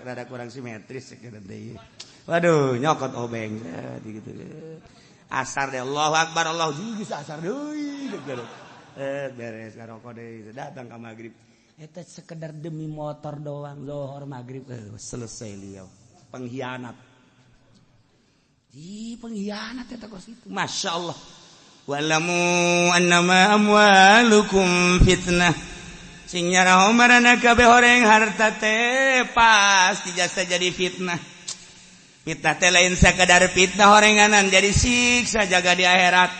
rada kurang simetris. Waduh, nyokot obeng gitu. Asar deh, Allahu Akbar, Allah juga asar deui. Beres ngarokok deui, datang ka magrib. Eta sekedar demi motor doang, zuhur magrib selesai liau. Pengkhianat. Pengkhianat eta kos itu. Masyaallah. Walamu annama amwalukum fitnah. Sing nyaraho marana kabeh horeng harta teh pasti jasa jadi fitnah. Fitnah teh lain sakadar fitnah horenganan jadi siksa jaga di akhirat.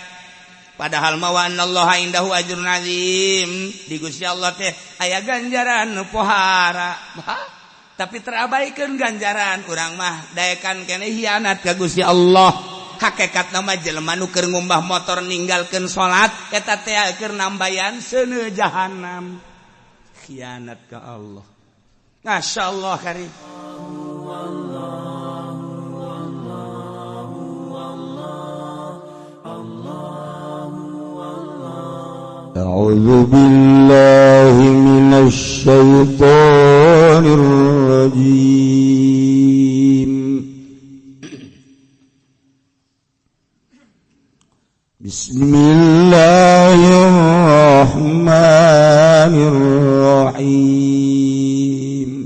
Padahal ma wa anallaha indahu ajrun azim. Di Gusti Allah teh aya ganjaran nu pohara. Tapi terabaikan ganjaran urang mah daekan keneh hianat ka Gusti Allah. Hakikatna mah jelema nu keur ngumbah motor ninggalkeun salat eta teh keur nambayan seuneu jahanam. Khianat ka Allah. Masyaallah karim. A'udzu billahi minasy syaithanir rajim. Bismillahirrahmanirrahim.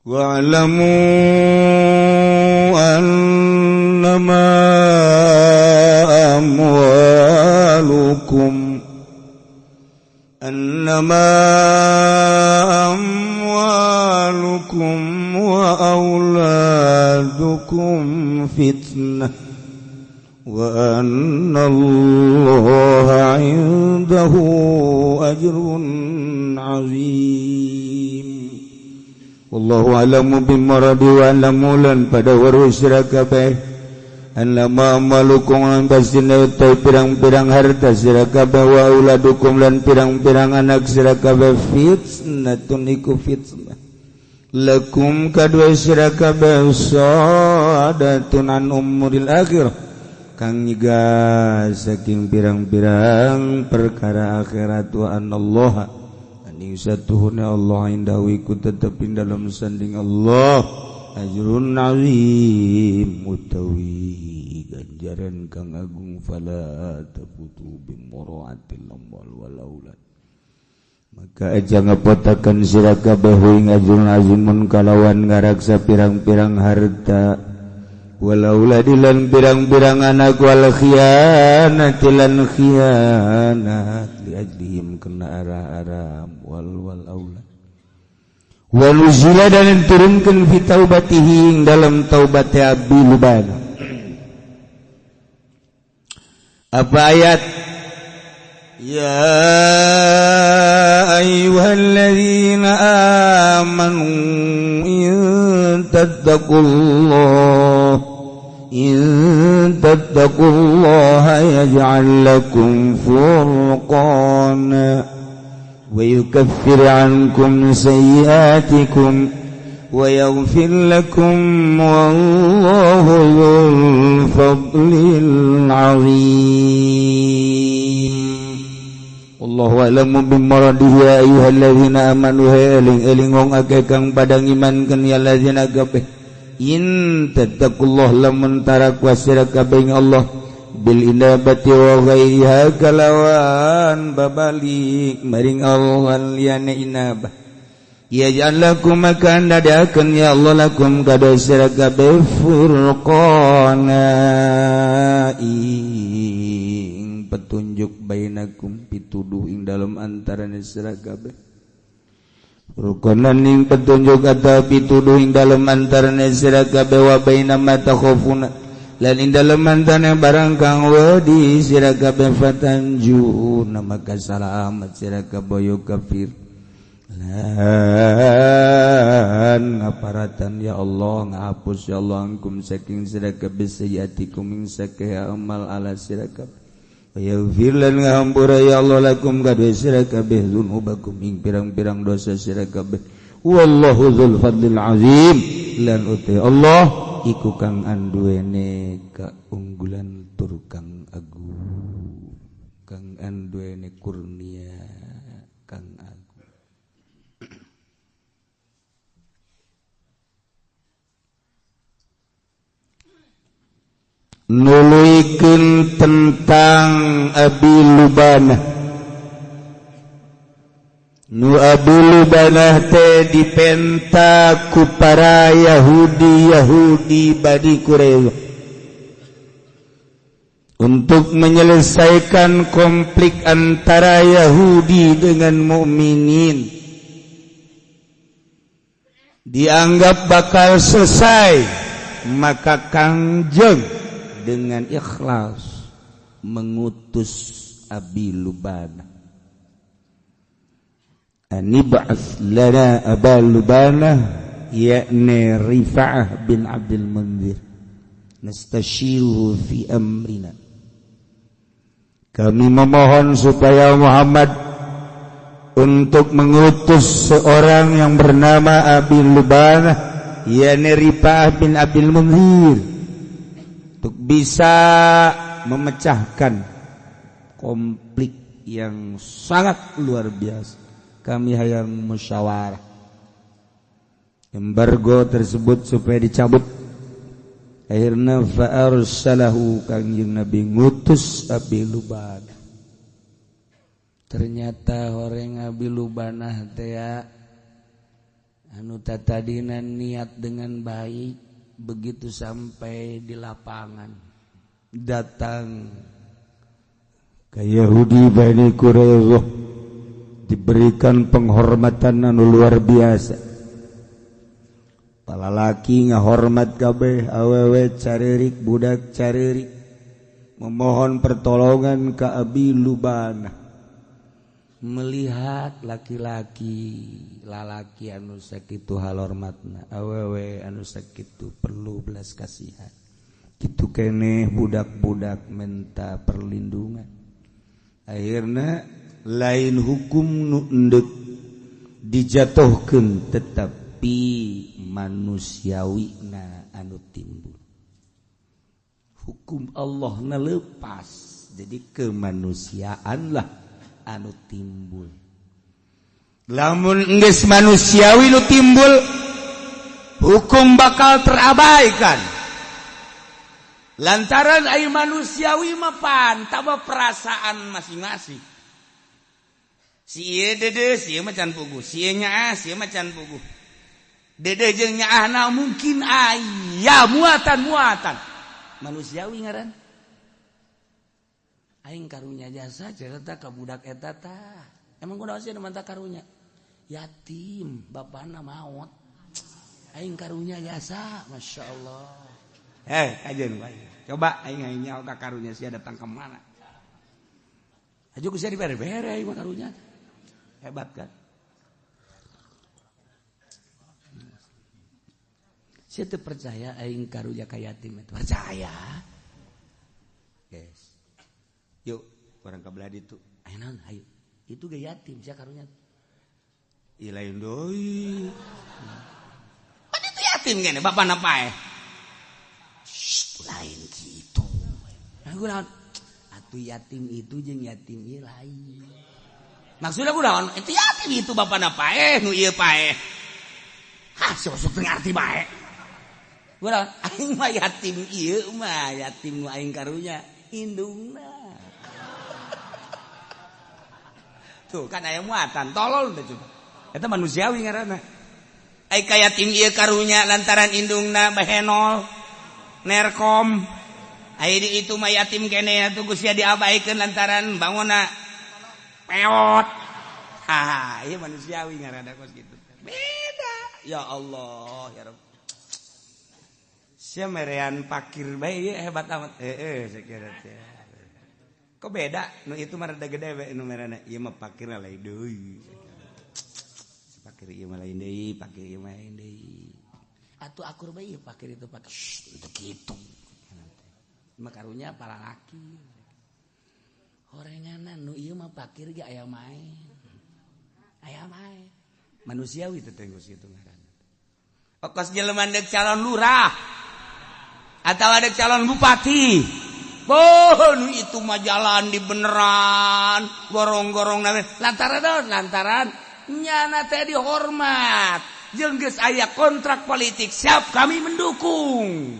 Wa'lamu annama amwalukum wa auladukum fitnah wa annallaha 'indahu ajrun 'azim. Wallahu a'lamu bimmaradi wa a'lamu lan pada waru sira kabeh annama amalukum lan pastina utai pirang-pirang harta sira kabeh wa auladukum lan pirang-pirang anak sira kabeh fitnatun iku fitnah lakum kadua sira kabeh sadatun an umuril akhirah kang nyiga saking pirang-pirang perkara akhirat wa anallaha ani satuhuna Allah indahu iku tetep dalam sanding Allah ajrun azim utawi ganjaran kang agung fala tafutu bimuraatil amwal wal aulad. Maka aja ngapotakeun sira kabeh ing ajrun azimun kalawan ngaraksa pirang-pirang harta wal aulad lan pirang-pirang anak wal khianat lan khianat li ajlihim kana ara-ara wal aulad. Wa nuzila dan turunkan fi taubatihi dalam taubat Abi Lubana. Apa ayat? Ya ayyuhalladzina amanu in tattaqullaha yaj'al lakum furqana ويكفر عنكم سيئاتكم ويغفر لكم والله ذو الفضل العظيم. Wallahu a'lamu bimmaradihi ya ayyuhalladzina amanu eling wong akeh kang padang imankeun ya alladzina kabeh in tattaqullaha lamun tarakwa sira kabeh Allah bil inabati wa ghairiha kalawan babalik maring Allah liyane inabah yaj'al lakum maka ndadakeun ya Allah lakum kada sira kabeh furqana ing petunjuk bainakum pituduh ing dalam antarané sira kabeh furqana ing petunjuk atau pituduh ing dalam antarané sira kabeh wa bainama takhafuna lan ing dalem mantane barang kang wedi sira kabeh fatanju maka salamat sira kabeh kafir lan ngaparatan ya Allah ngapus ya Allah angkum saking sira kabeh sayatikum ing sakeh amal ala sira kabeh yaghfir lan ngahampura ya Allah lakum kadue sira kabeh dzunubakum ing pirang-pirang dosa sira kabeh wallahu dzul fadlil azim lan uti Allah iku kang anduwene kaunggulan tur kang agung kang anduwene kurnia kang agung nuluykeun tentang Abi Lubanah nu Abi Lubanah teh dipenta ku para Yahudi Bani Quraisy untuk menyelesaikan konflik antara Yahudi dengan mukminin dianggap bakal selesai maka Kangjeng dengan ikhlas mengutus Abi Lubanah anib'ats lana Aba Lubanah yakni Rifa'ah bin Abdul Munzir nastashiruhu fi amrina kami memohon supaya Muhammad untuk mengutus seorang yang bernama Abi Lubanah yakni Rifa'ah bin Abdul Munzir untuk bisa memecahkan konflik yang sangat luar biasa. Kami hayang musyawarah embargo tersebut supaya dicabut. Akhirnya fa'arsalahu kangjeng Nabi ngutus Abi Lubanah. Ternyata orang Abi Lubanah teh anu tadina niat dengan baik. Begitu sampai di lapangan datang ke Yahudi Bani Quraisy diberikan penghormatan anu luar biasa. Palalaki ngahormat kabeh awewe caririk budak caririk memohon pertolongan ke Abi Lubanah. Melihat laki-laki lalaki anu sakitu halormatna awewe anu sakitu perlu belas kasihan kitu keneh budak-budak minta perlindungan akhirna lain hukum nu endek dijatuhkeun tetapi manusiawina anu timbul hukum Allah na lepas jadi kemanusiaan lah anu timbul lamun geus manusiawi nu timbul hukum bakal terabaikan lantaran ai manusiawi mah pan tambah perasaan masing-masing si ieu dede si ieu mah can puguh si ieu nyaah si ieu mah can puguh dede jeung nyaahna mungkin aya muatan manusiawi ngaran aing karunya jasa cerita ka budak eta tah emang kunaon sih manta karunya yatim bapana maot aing karunya jasa masyaallah kajen bae coba aing nyaho ka karunya sia datang ke mana aja ku sia dibere-bere aing mah karunya hebat kan sia teu percaya aing karunya ka yatim eta percaya guys yuk orang kabelah itu ayo naon ayo itu ge yatim sia karunya ieu lain deui pan itu yatim gini bapana paeh lain kitu aku naon atuh yatim itu jeung yatim ieu lain maksudna kunaon itu yatim itu bapana paeh nu ieu paeh sok ngarti bae kunaon aing mah yatim ieu mah yatim nu aing karunya indungna tuh kan aya muatan tolol teh coba eta manusiawi ngaranna ai ka yatim ieu karunya lantaran indungna bahenol nerkom ai di itu mah yatim keneh atuh geus sia diabaikeun lantaran bangunna peot ieu manusiawi ngaranna kos kitu beda ya Allah ya Rabb sia merean pakir bae ieu hebat amat sakira teh kok beda nu itu mah rada gede we nu merana ieu mah pakirna lain deui pakir ieu mah lain deui pakir ieu mah lain deui atuh akur bae ieu pakir itu pakir itu kitu mah karunya para laki Horenganan nu ieu mah pakir ge aya main. Manusiawi teh geus kitu ngaranna. Okos jelema deuk calon lurah atawa deuk calon bupati. Nu itu mah jalan di beneran, gorong-gorong na lantaran nyana teh dihormat. Jeung geus aya kontrak politik siap kami mendukung.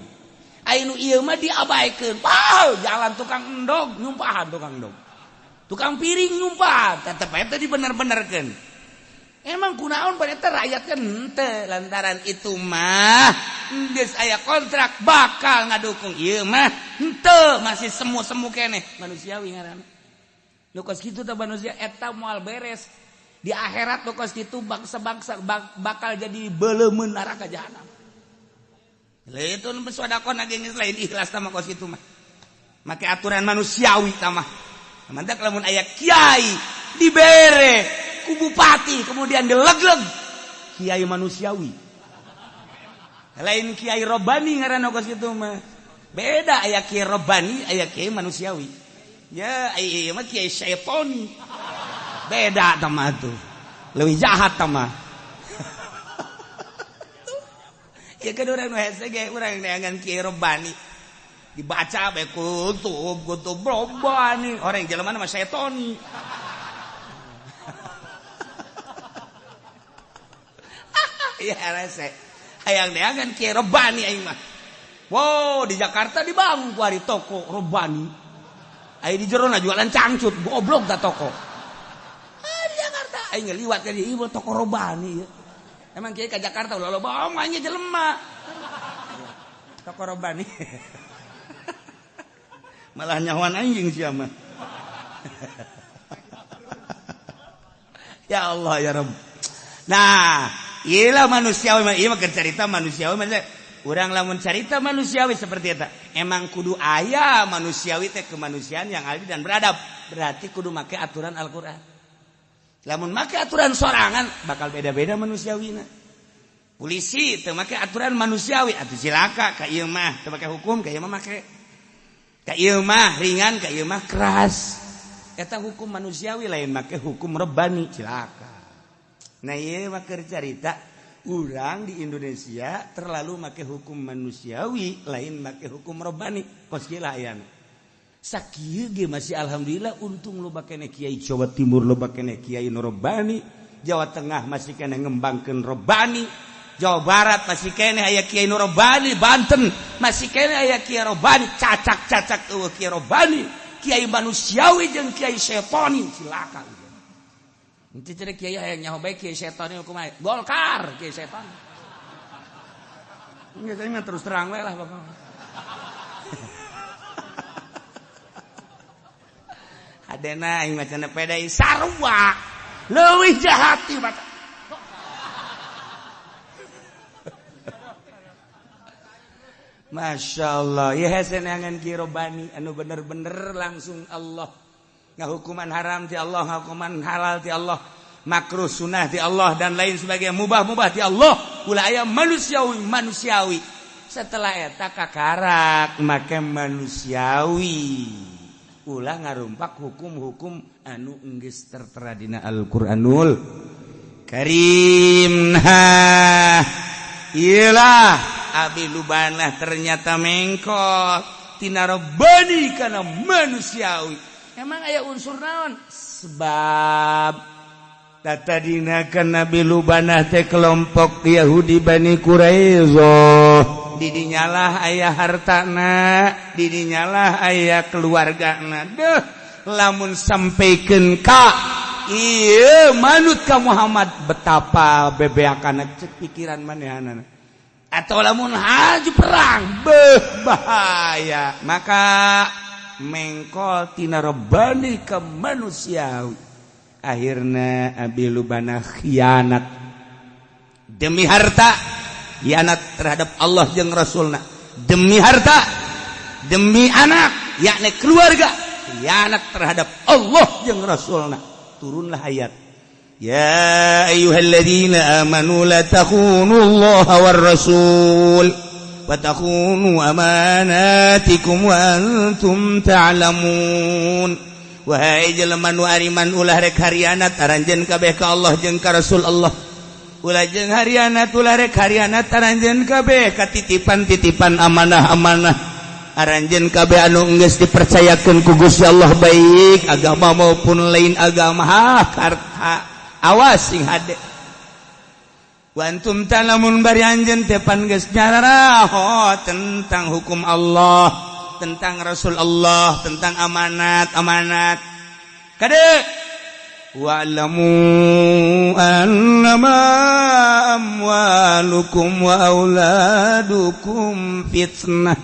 Ainu ieu mah diabaikeun. Jalan tukang endog nyumpahan tukang endog. Tukang piring nyumpah tetep eta dibener-benerkeun. Emang kunaon pada teh rakyat kan henteu lantaran itu mah geus aya kontrak bakal ngadukung ieu mah henteu masih semu-semu keneh manusiawi ngaranna. Nu kos kitu teh manusia eta moal beres di akhirat nu kos kitu bangsa-bangsa bakal jadi beuleum neraka jahanam. Lha itu nu sodaqon ge geus lain ikhlas tah kos kitu mah. Make aturan manusiawi tah mah. Mantak lamun aya kiai dibere ku bupati kemudian dilegleg kiai manusiawi lain kiai robani ngaranna kos kitu mah beda aya kiai robani aya kiai manusiawi ya ieu mah kiai syaiton beda tah mah tuh leuwih jahat tah mah ya kan urang nu hese ge urang neangan kiai robani dibaca bae kutub robani orang jelema mah syaiton. Ya rese hayang deangan kiai robani aing mah. Wow, di Jakarta dibangun ku ari toko robani. Aya di jerona jualan cangcut, goblok da toko. Di Jakarta aing ngeliwat ka di ieu toko robani ya. Emang kiai ka Jakarta ulah loba omanya jelema. Toko robani. Malah nyawan anjing sia mah. Ya Allah ya Rabb. Nah, iyalah manusiawi mah, ieu mah cerita manusiawi mah. Urang lamun cerita manusiawi seperti eta, emang kudu aya manusiawi teh kemanusiaan yang adil dan beradab. Berarti kudu make aturan Al-Qur'an. Lamun make aturan sorangan bakal beda-beda manusiawina. Polisi teu make aturan manusiawi, atuh cilaka ka ieu mah teu make hukum, ka ieu mah make. Ka ieu mah ringan, ka ieu mah keras. Eta hukum manusiawi lain make hukum rebani cilaka. Nah ieu mah keur carita urang di Indonesia terlalu make hukum manusiawi lain make hukum rebani kos kieu ayana. Sakieu ge masih alhamdulillah untung loba keneh kiai Jawa Timur loba keneh kiai nu rebani, Jawa Tengah masih keneh ngembangkeun rebani, Jawa Barat masih keneh aya kiai nu rebani, Banten masih keneh aya kiai rebani, cacak-cacak eueuh kiai rebani, kiai manusiawi jeung kiai setoni silakan. Nanti cerita kiai yang nyaho baik kiai setan ini hukum aja Golkar kiai setan. Enggak saya terus terang we lah bapak. Adena yang macam pedai sarua leuwih jahat ti baca. Masya Allah ya hasenangan kiai robani anu bener-bener langsung Allah. Hukuman haram ti Allah, hukuman halal ti Allah, makruh sunnah ti Allah dan lain sebagainya, mubah ti Allah. Ulah aya manusiawi. Setelah eta kakarak make manusiawi. Ulah ngarumpak hukum-hukum anu geus tertera dina Al-Qur'anul Karim. Iyalah abi lubanah ternyata mengkol tina robani kana manusiawi. Emang aya unsur naon? Sebab tadina kan Nabi Lubanah teh kelompok Yahudi Bani Quraisyah. Didinyalah aya hartana, didinyalah aya keluargana. Deuh, lamun sampikeun ka ieu manut ka Muhammad betapa bebeakana cek pikiran manehanana. Atau lamun haju perang, bahaya. Maka mengkol tina rebani ke manusiawi. Akhirna abi lubanah khianat demi harta, khianat terhadap Allah jeung Rasulna, demi harta, demi anak yakni keluarga, khianat terhadap Allah jeung Rasulna. Turunlah ayat ya ayyuhalladzina amanu la takhunullaha war rasul wa takhunu amanatikum wa antum ta'lamun wahai jelema nu ariman ulah rek hariana taranjeun kabeh ka Allah jeung ka Rasul Allah ulah jeung hariana ulah rek hariana taranjeun kabeh ka titipan-titipan amanah-amanah aranjeun kabeh anu geus dipercayakeun ku Gusti Allah baik agama maupun lain agama harta awas sing hade wa antum ta'lamun bari anjeun teh pan geus nyaraho tentang hukum Allah tentang Rasul Allah tentang amanat kade wa'lamu annama amwalukum wa auladukum fitnah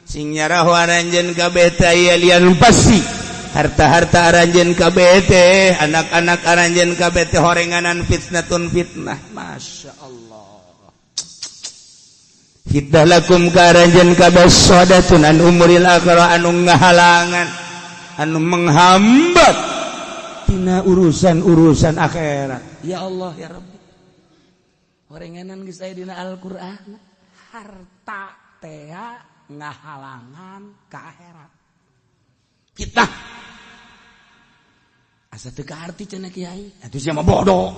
sing nyaraho aranjeun kabeh teh lian pasti harta-harta aranjeun kabeh teh anak-anak aranjeun kabeh teh horenganan fitnatun fitnah masyaallah fitnah lakum ka aranjeun kabeh sadatun an umuril akhirah anu ngahalangan anu menghambat tina urusan-urusan akhirat ya Allah ya Rabbi horenganan geus aya dina Al-Qur'an harta teh ngahalangan ka akhirat kita asa teu kaarti cenah kiai atuh sia mah bodoh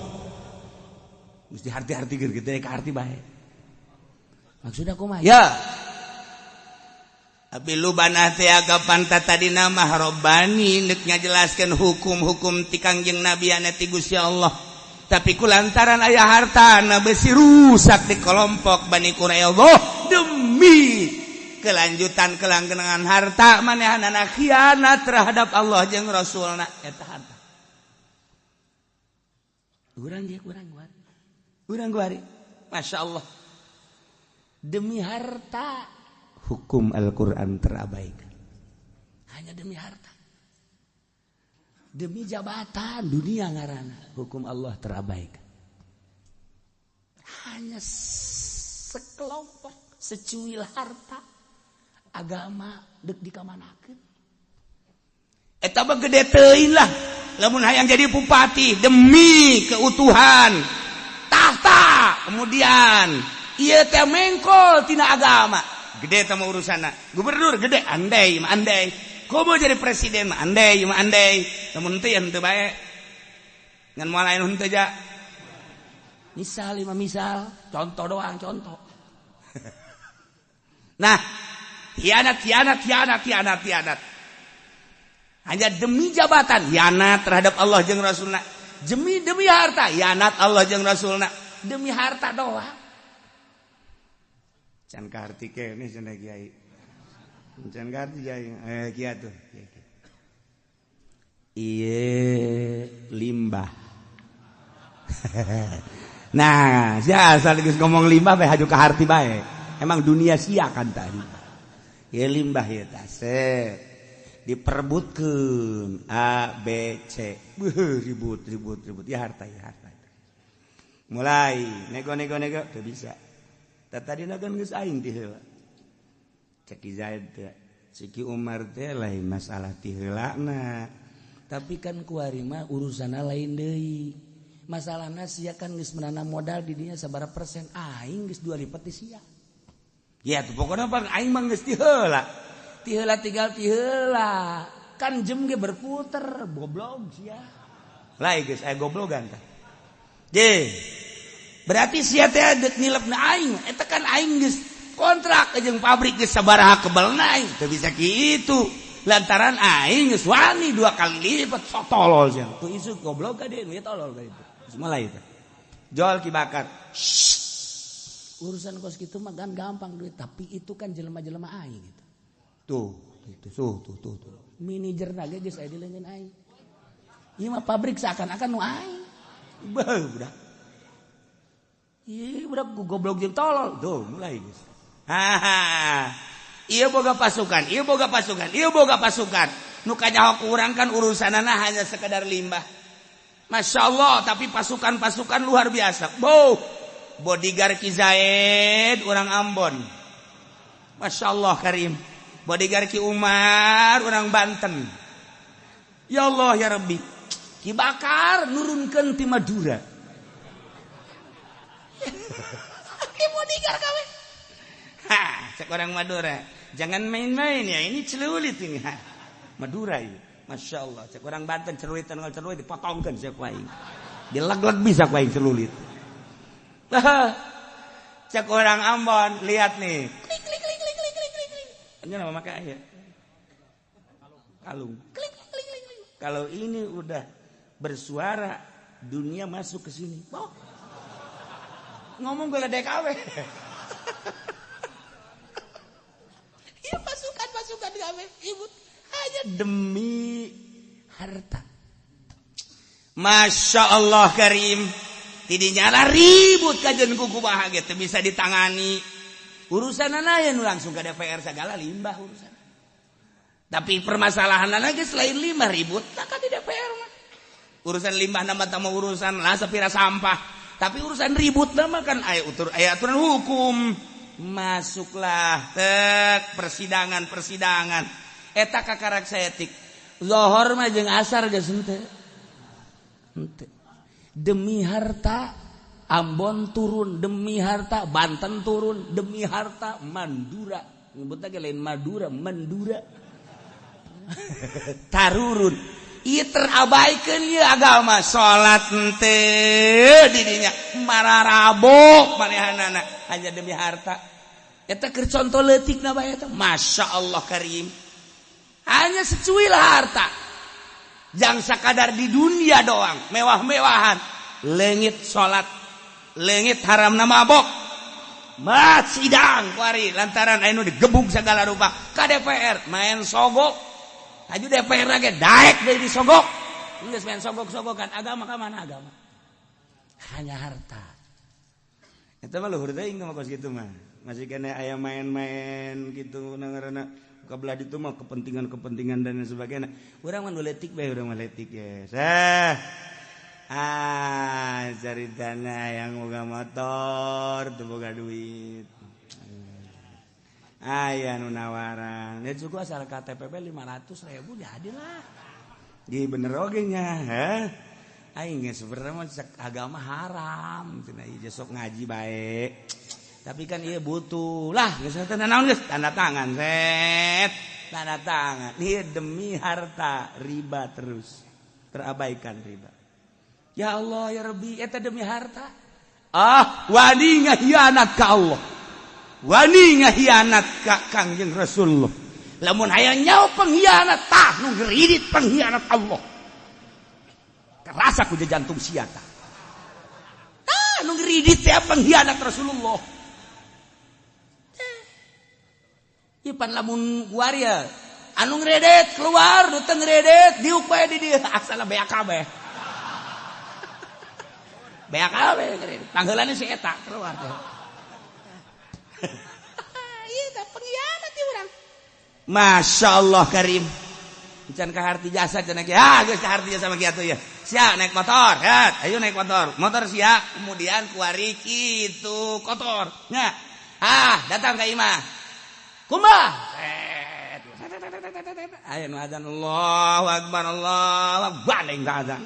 mesti harti-harti keur gede ka arti bae maksudna kumaha ya abi lubanah teh agapan tadina mah robbani neuk ngajelaskeun hukum-hukum ti Kangjeng Nabi anu ti Gusti Allah tapi kulantaran aya hartana besi rusak di kelompok Bani Quraidah demi kelanjutan kelanggengan harta manehanana khianat terhadap Allah jeung Rasulna eta harta. Urang guari. Masya Allah. Demi harta hukum Al-Quran terabaikan. Hanya demi harta. Demi jabatan dunia ngaranna hukum Allah terabaikan. Hanya sekelompok secuil harta agama dek dikamanakeun eta mah gede teuing lah lamun hayang jadi bupati demi keutuhan tahta kemudian ieu teh mengkol tina agama gede teh mah urusanna gubernur gede andai mah andai komo jadi presiden mah andai mah andai lamun teu henteu bae ngan moal lain henteu ja misal contoh doang contoh nah khianat hanya demi jabatan khianat terhadap Allah jeung Rasulna demi harta khianat Allah jeung Rasulna demi harta doang can kaharti kene cenah kiai can kaharti kiai tuh ieu limbah nah sia asal geus ngomong limbah bae haju kaharti bae emang dunia sia kan tadi ya limbah ya tasep diperebutkeun A B C ribut ya harta mulai nego teu bisa tadina kan geus aing ti heula cek Zaid teh Siki Umar teh lain masalah ti heulana tapi kan kuari mah urusana lain deui masalahna sia kan geus menanam modal di dinya sabaraha persen aing geus 2 lipat ti sia ya tuh pokoknya bang aing mah geus ti heula tinggal ti heula kan jem ge berputer goblok sia lain geus aya goblogan tah je berarti sia teh deuk nilepna aing eta kan aing geus kontrak jeung pabrik geus sabaraha kebelna aing teu bisa kitu lantaran aing geus wani 2 kali lipat sok tolol sia tuh isu goblok gade nu tolol ka itu semua lain jual ki bakar urusan kos gitu mah kan gampang duit tapi itu kan jelema-jelema aing gitu. Tuh. Manajerna ge geus aya di leungeun aing. Ieu mah pabrik seakan-akan nu aing. Budak. Ieu budak goblok jeung tolol. Tuh mulai geus. Ieu boga pasukan. Nu kanyaho urang kan urusanana hanya sekedar limbah. Masya Allah tapi pasukan-pasukan luar biasa. Bodyguard Ki Zaid orang Ambon Masya Allah Karim bodyguard Ki Umar orang Banten ya Allah ya Rabbi Ki Bakar nurunkeun ti Madura Ki bodyguard kawe cek orang Madura jangan main-main ya ini celulit ini Madura ini Masya Allah cek orang Banten celulitan kalau celulit dipotongkan cek aing dileg-leg bisa ku aing celulit cek orang Ambon lihat nih klik klik klik klik klik klik klik ini nama pakai ya kalung klik klik klik klik kalau ini udah bersuara dunia masuk ke sini ngomong gue ledek awe ya pasukan gawe ibu hanya demi harta. Masya Allah karim tidinya lah ribut kajian kuku bahagia itu bisa ditangani urusan anaya nu langsung ke DPR segala limbah urusan tapi permasalahan lagi selain limbah ribut tak di DPR mah urusan limbah nama tamu urusan lah sepira sampah tapi urusan ribut nama kan aya aturan hukum masuklah tek persidangan eta kakarak setik zohor mah jeung asar geus henteu demi harta Ambon turun demi harta Banten turun demi harta Mandura nyebutna ge lain Madura Mandura tarurun ieu terabaikeun ieu agama salat henteu di dinya mararabok manehanana hanya demi harta eta keur contoh leutikna bae eta Masya Allah karim hanya secuil harta jangan sakadar di dunia doang mewah-mewahan leungit salat leungit haramna mabok sidang kuari lantaran anu digebuk segala rupa ka DPR main sogok aju DPR lagi daek deui disogok geus main sogok-sogokan agama ka mana agama hanya harta eta mah luhur teuing mah kos kitu mah masih kena aya main-main gitu nangarana kabelah ditu mah kepentingan dan sebagainya urang mah letik bae urang mah letik yes caritana yang boga motor teu boga duit aya nu nawaran ya cukup asal KTP 500.000 jadi lah di bener oge nya aing geus sebenarnya mah agama haram cenah ieu sok ngaji bae tapi kan iya butuh lah geus tanda naon geus tanda tangan tanda tangan ieu demi harta riba terus terabaikan riba ya Allah ya Rabbi eta demi harta wani ngahianat ka Allah wani ngahianat ka Kangjeng Rasulullah lamun aya nyawa pengkhianat tah nu geridit pengkhianat Allah kerasa ku jantung sia tah nu geridit teh pengkhianat Rasulullah. Ieu pan lamun waria anu ngredet keluar nu teu ngredet diuk bae di dieu asal beak kabeh. Beak kabeh ngredet. Pangheulana si eta keluar teh. Ieu teh pengkhianat ieu urang. Masya Allah karim. Can ka harti jasa cenah ge. Geus ka harti jasa mah kitu ya. Sia naik motor, ayo naik motor. Motor sia kemudian kuari kitu kotor. Nya. Datang ka imah. Kumbah. Ayo nu adzan Allahu Akbar baling ka adzan.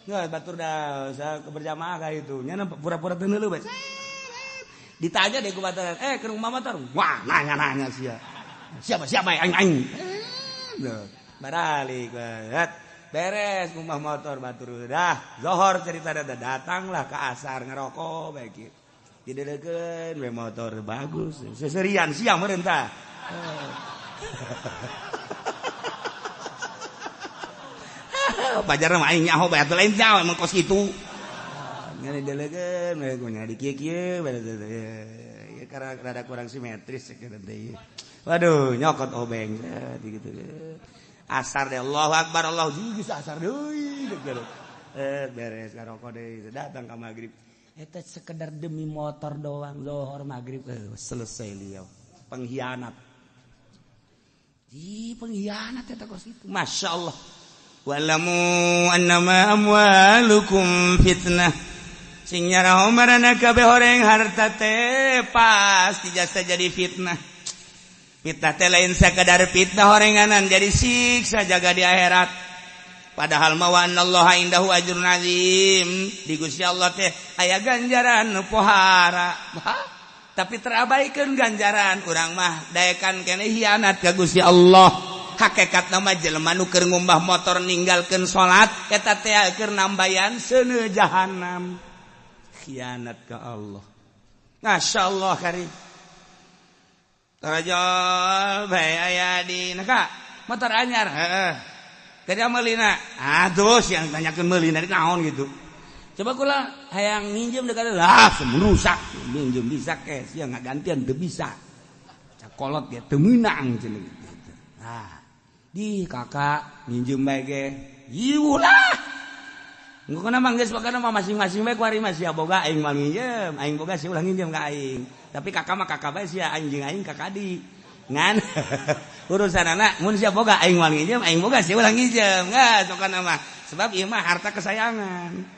Ya batur dah berjamaah ka itu. Nya pura-pura teu neuleuh bae. Ditanya deh ku batur, ke rumah motor. Wah, nanya-nanya sia. Siapa aing. Baralik beres rumah motor batur dah. Zohor cerita datanglah ke asar ngerokok bae kieu. Dideukeun we motor bagus seserian siang meureun tah pajar mah aing nyaho bae atuh lain jauh emang kos kitu ngene dideukeun we nya di kieu-kieu ya karena rada kurang simetris cenah teh waduh nyokot obeng gitu asar deh Allahu Akbar Allah juga asar deui beres ngarokok deui datang ka magrib eta sekedar demi motor doang zohor magrib selesai liau pengkhianat pengkhianat eta kos itu Masya Allah walamu annama amwalukum fitnah sing nyaraho marana kabeh horeng harta teh pasti jasa jadi fitnah teh lain sekedar fitnah horenganan jadi siksa jaga di akhirat. Padahal mawan Allah indahu ajrun azim di Gusti Allah teh aya ganjaran nu pohara. tapi terabaikan ganjaran urang mah daekan keneh hianat ka Gusti Allah. Hakikat nama jelema nu keur ngumbah motor ninggalkeun salat eta teh keur nambayan seuneu jahanam. Khianat ka Allah. Masyaallah karim. Tarajol bae aya di ka motor anyar. Heeh. Tadi amelina. Aduh yang tanyakeun meulina naon gitu. Coba kula hayang minjem dekat lah rusak minjem bisa kes ya ngagantian teu bisa cakolot ge teu meunang cenah gitu. Nah, di kakak minjem bae ge ieu lah. Engko kana manggeus pakana mah masing-masing bae kuari mah sia boga aing mah minjem, aing boga sia ulah nginjem ka aing. Tapi kakak mah kakak bae sia anjing aing kakak di. Ngan urusanana mun sia boga aing mah nginjem, aing boga sia ulah nginjem. Nggak sokana mah sebab ieu mah harta kesayangan.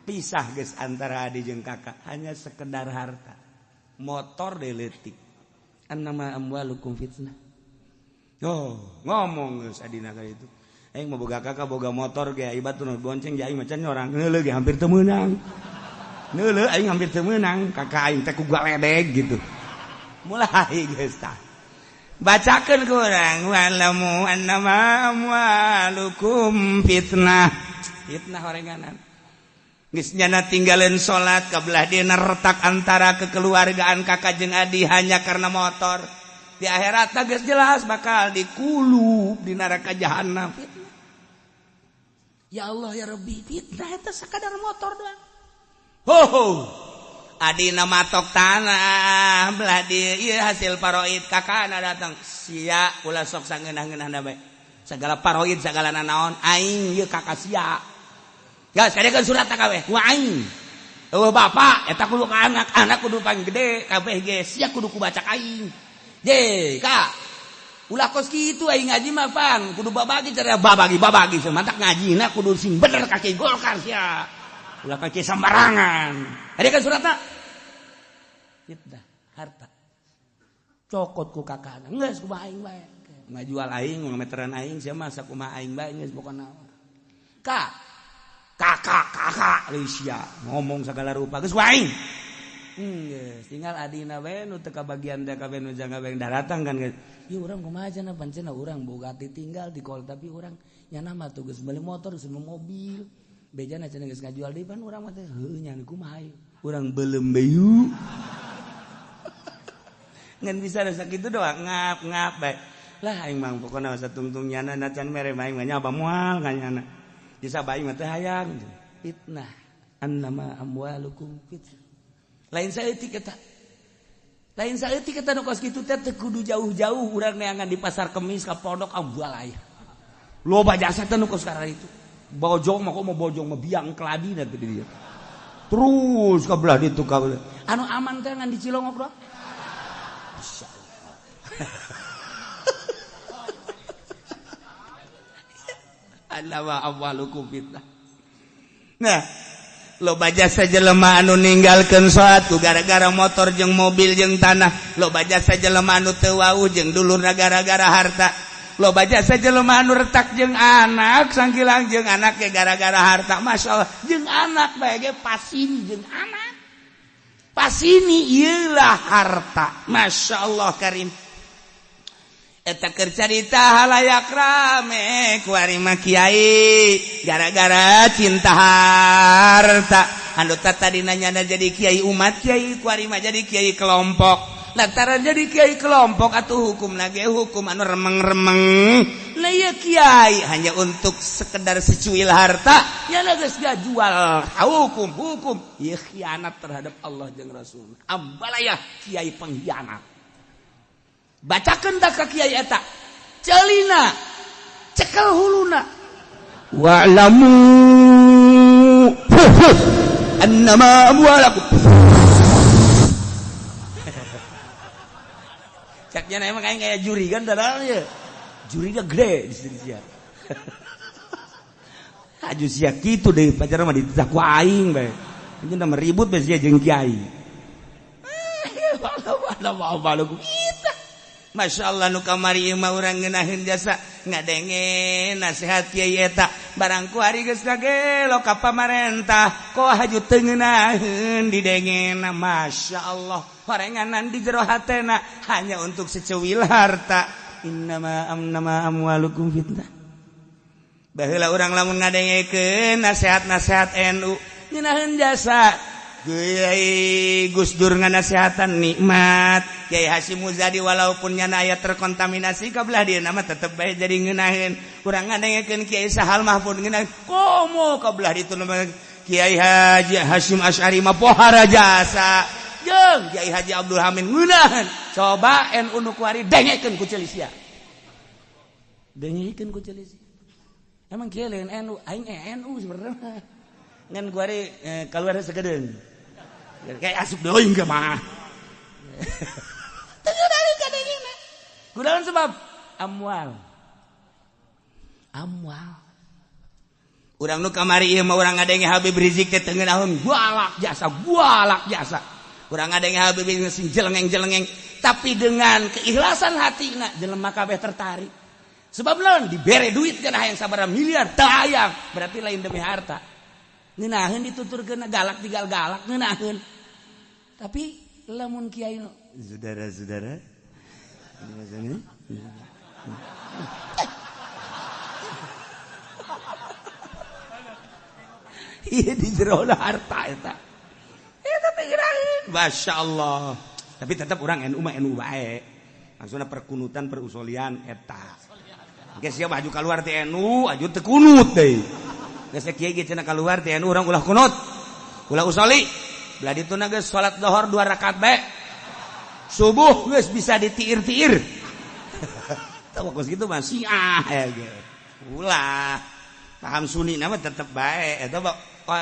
Pisah guys antara adik jeung kakak hanya sekedar harta motor deletik annama amwalukum fitnah. Ngomong geus adina ka itu aing mah boga kakak boga motor ge ibaratna bonceng ge aing macan orang neuleuh ge hampir teu meunang neuleuh aing hampir teu meunang kakak aing teh ku galedeg gitu mulai geus tah bacakeun ku urang walamu annama amwalukum fitnah horenganan. Geus nyana tinggalin salat kabelah dina retak antara kekeluargaan kakak jeung adi hanya karena motor. Di akhirat geus jelas bakal dikulub di neraka jahanam. Fitnah. Ya Allah ya Rabbi, fitnah eta sakadar motor doang. Ho. Adina matok tanah belah di ieu hasil paroid kakana datang. Sia ulah sok sangeunah-ngeunahna bae. Segala paroid segala naon aing ieu kakak sia. Gas kadekeun surat kabeh ku aing. Eueuh bapak eta kudu ka anak kudu pang gede kabeh ge sia kudu ku baca aing. Je ka ulah kos kitu aing ngaji mah pan kudu babagi cara babagi semantak ngajina kudu sing bener kaki Golkar sia. Ulah kaki sembarangan. Kadekeun suratna. Fitnah harta. Cokot ku kakana geus kumaha aing bae. Ngajual aing ngameteran aing sia mah sakumaha aing bae geus pokona. Kakak Alicia ngomong segala rupa geus waing. Geus tinggal adina we nu teu kabagian da kabeh nu jangga bae datang kan geus. Ieu urang kumaha cenah pancena urang boga ditinggal di kol tapi urang nyana mah tuh geus meuli motor geus mobil. Bejana cenah geus ngajual deui pan urang mah teh heuh nya kumaha ieu. Urang beuleum bayu. Ngan bisa da sakitu doang ngap bae. Lah aing mah pokona satungtung nyana nacan mere aing mah nya moal ka nyana. Disabai mah teh hayang fitnah annama amwalukum fitnah. Lain saeutik eta nu kos kitu teh kudu jauh-jauh urang neangan di pasar Kemis ka pondok ambual aya. Loba jasa teh nu kos karana itu. Bojong mah kok mau bojong mah biang keladi na teh dia. Terus ka belah ditu ka anu aman teh ngan di Cilongok doang. Annama amwalukum fitnah. Nah, loba jasa jelema anu ninggalkeun salat ku gara-gara motor jeung mobil jeung tanah. Loba jasa jelema anu teu wau jeung dulurna gara-gara harta. Loba jasa jelema anu retak jeung anak sangkilang jeung anak ge gara-gara harta. Masyaallah jeung anak bae ge pasini jeung anak. Pasini ieulah harta. Masyaallah karim. Eta keur carita halayak rame kuari mah kiai gara-gara cinta harta anu tadina nyana jadi kiai umat kiai kuari mah jadi kiai kelompok lantaran jadi kiai kelompok atuh hukumna ge hukum anu remeng-remeng nah ieu kiai hanya untuk sekedar secuil harta nyana geus jual hukum ieu khianat terhadap Allah jeung Rasul ambalaya kiai pengkhianat. Bacakeun da ka kiai eta celina cekel huluna wa'lamu annama amwalakum caknya emang kayak juri kan dadanya jurinya gede di sini sia aju sia kitu deui pacar mah ditakwa aing bae nya mah ribut bae sia jeung kiai wa'lamu Masya Allah nu kamari mah urang ngeunaheun jasa ngadenge nasihat kiai eta barangku hari geus kagelo ka pamarentah ko haju teu ngeunaheun didengena masyaallah horenganan di jero hatena hanya untuk seceuwil harta innama amwalukum fitnah baheula urang lamun ngadengekeun nasihat-nasihat NU nyeunaheun jasa Kiai Gus Dur nganasihatan nikmat Kiai Hasyim Muzadi walaupun nyana aya terkontaminasi kabelah dia nama tetep bae jadi ngeunaheun urang ngadengekeun Kiai Sahal Mahfud ngeunaheun komo kabelah ditu Kiai Haji Hasyim Asy'ari mah pohara jasa jeung Kiai Haji Abdul Hamid ngeunaheun coba NU nu kuari dengekeun ku Celisia dengekeun ku Celisia emang kieu lain NU aing NU sebenarnya ngan kuari keluar segedeung kayak asup deui ge mah teu dari kadengina kunaon sebab amwal urang nu kamari ieu mah urang ngadenge Habib Rizik teh teu ngeunaheun gualak jasa urang ngadenge Habib sing jelengeng tapi dengan keikhlasan hatina jelema kabeh tertarik sebab naon dibere duit kana hayang sabaraha miliar teu hayang berarti lain demi harta ngeunaheun dituturkeun galak tinggal galak ngeunaheun tapi lamun kiai saudara-saudara ieu di jero harta eta pikiran masyaallah tapi tetap urang NU mah NU bae maksudna perkunutan perusolian eta geus sia maju kaluar ti NU aju teu kunut deui geus kiai ge cenah kaluar ti NU urang ulah kunut ulah usoli belah dituna geus salat zuhur 2 rakaat bae subuh geus bisa ditiir-tiir tah kos kitu mah Syiah ya ge ulah paham Sunni mah tetep bae eta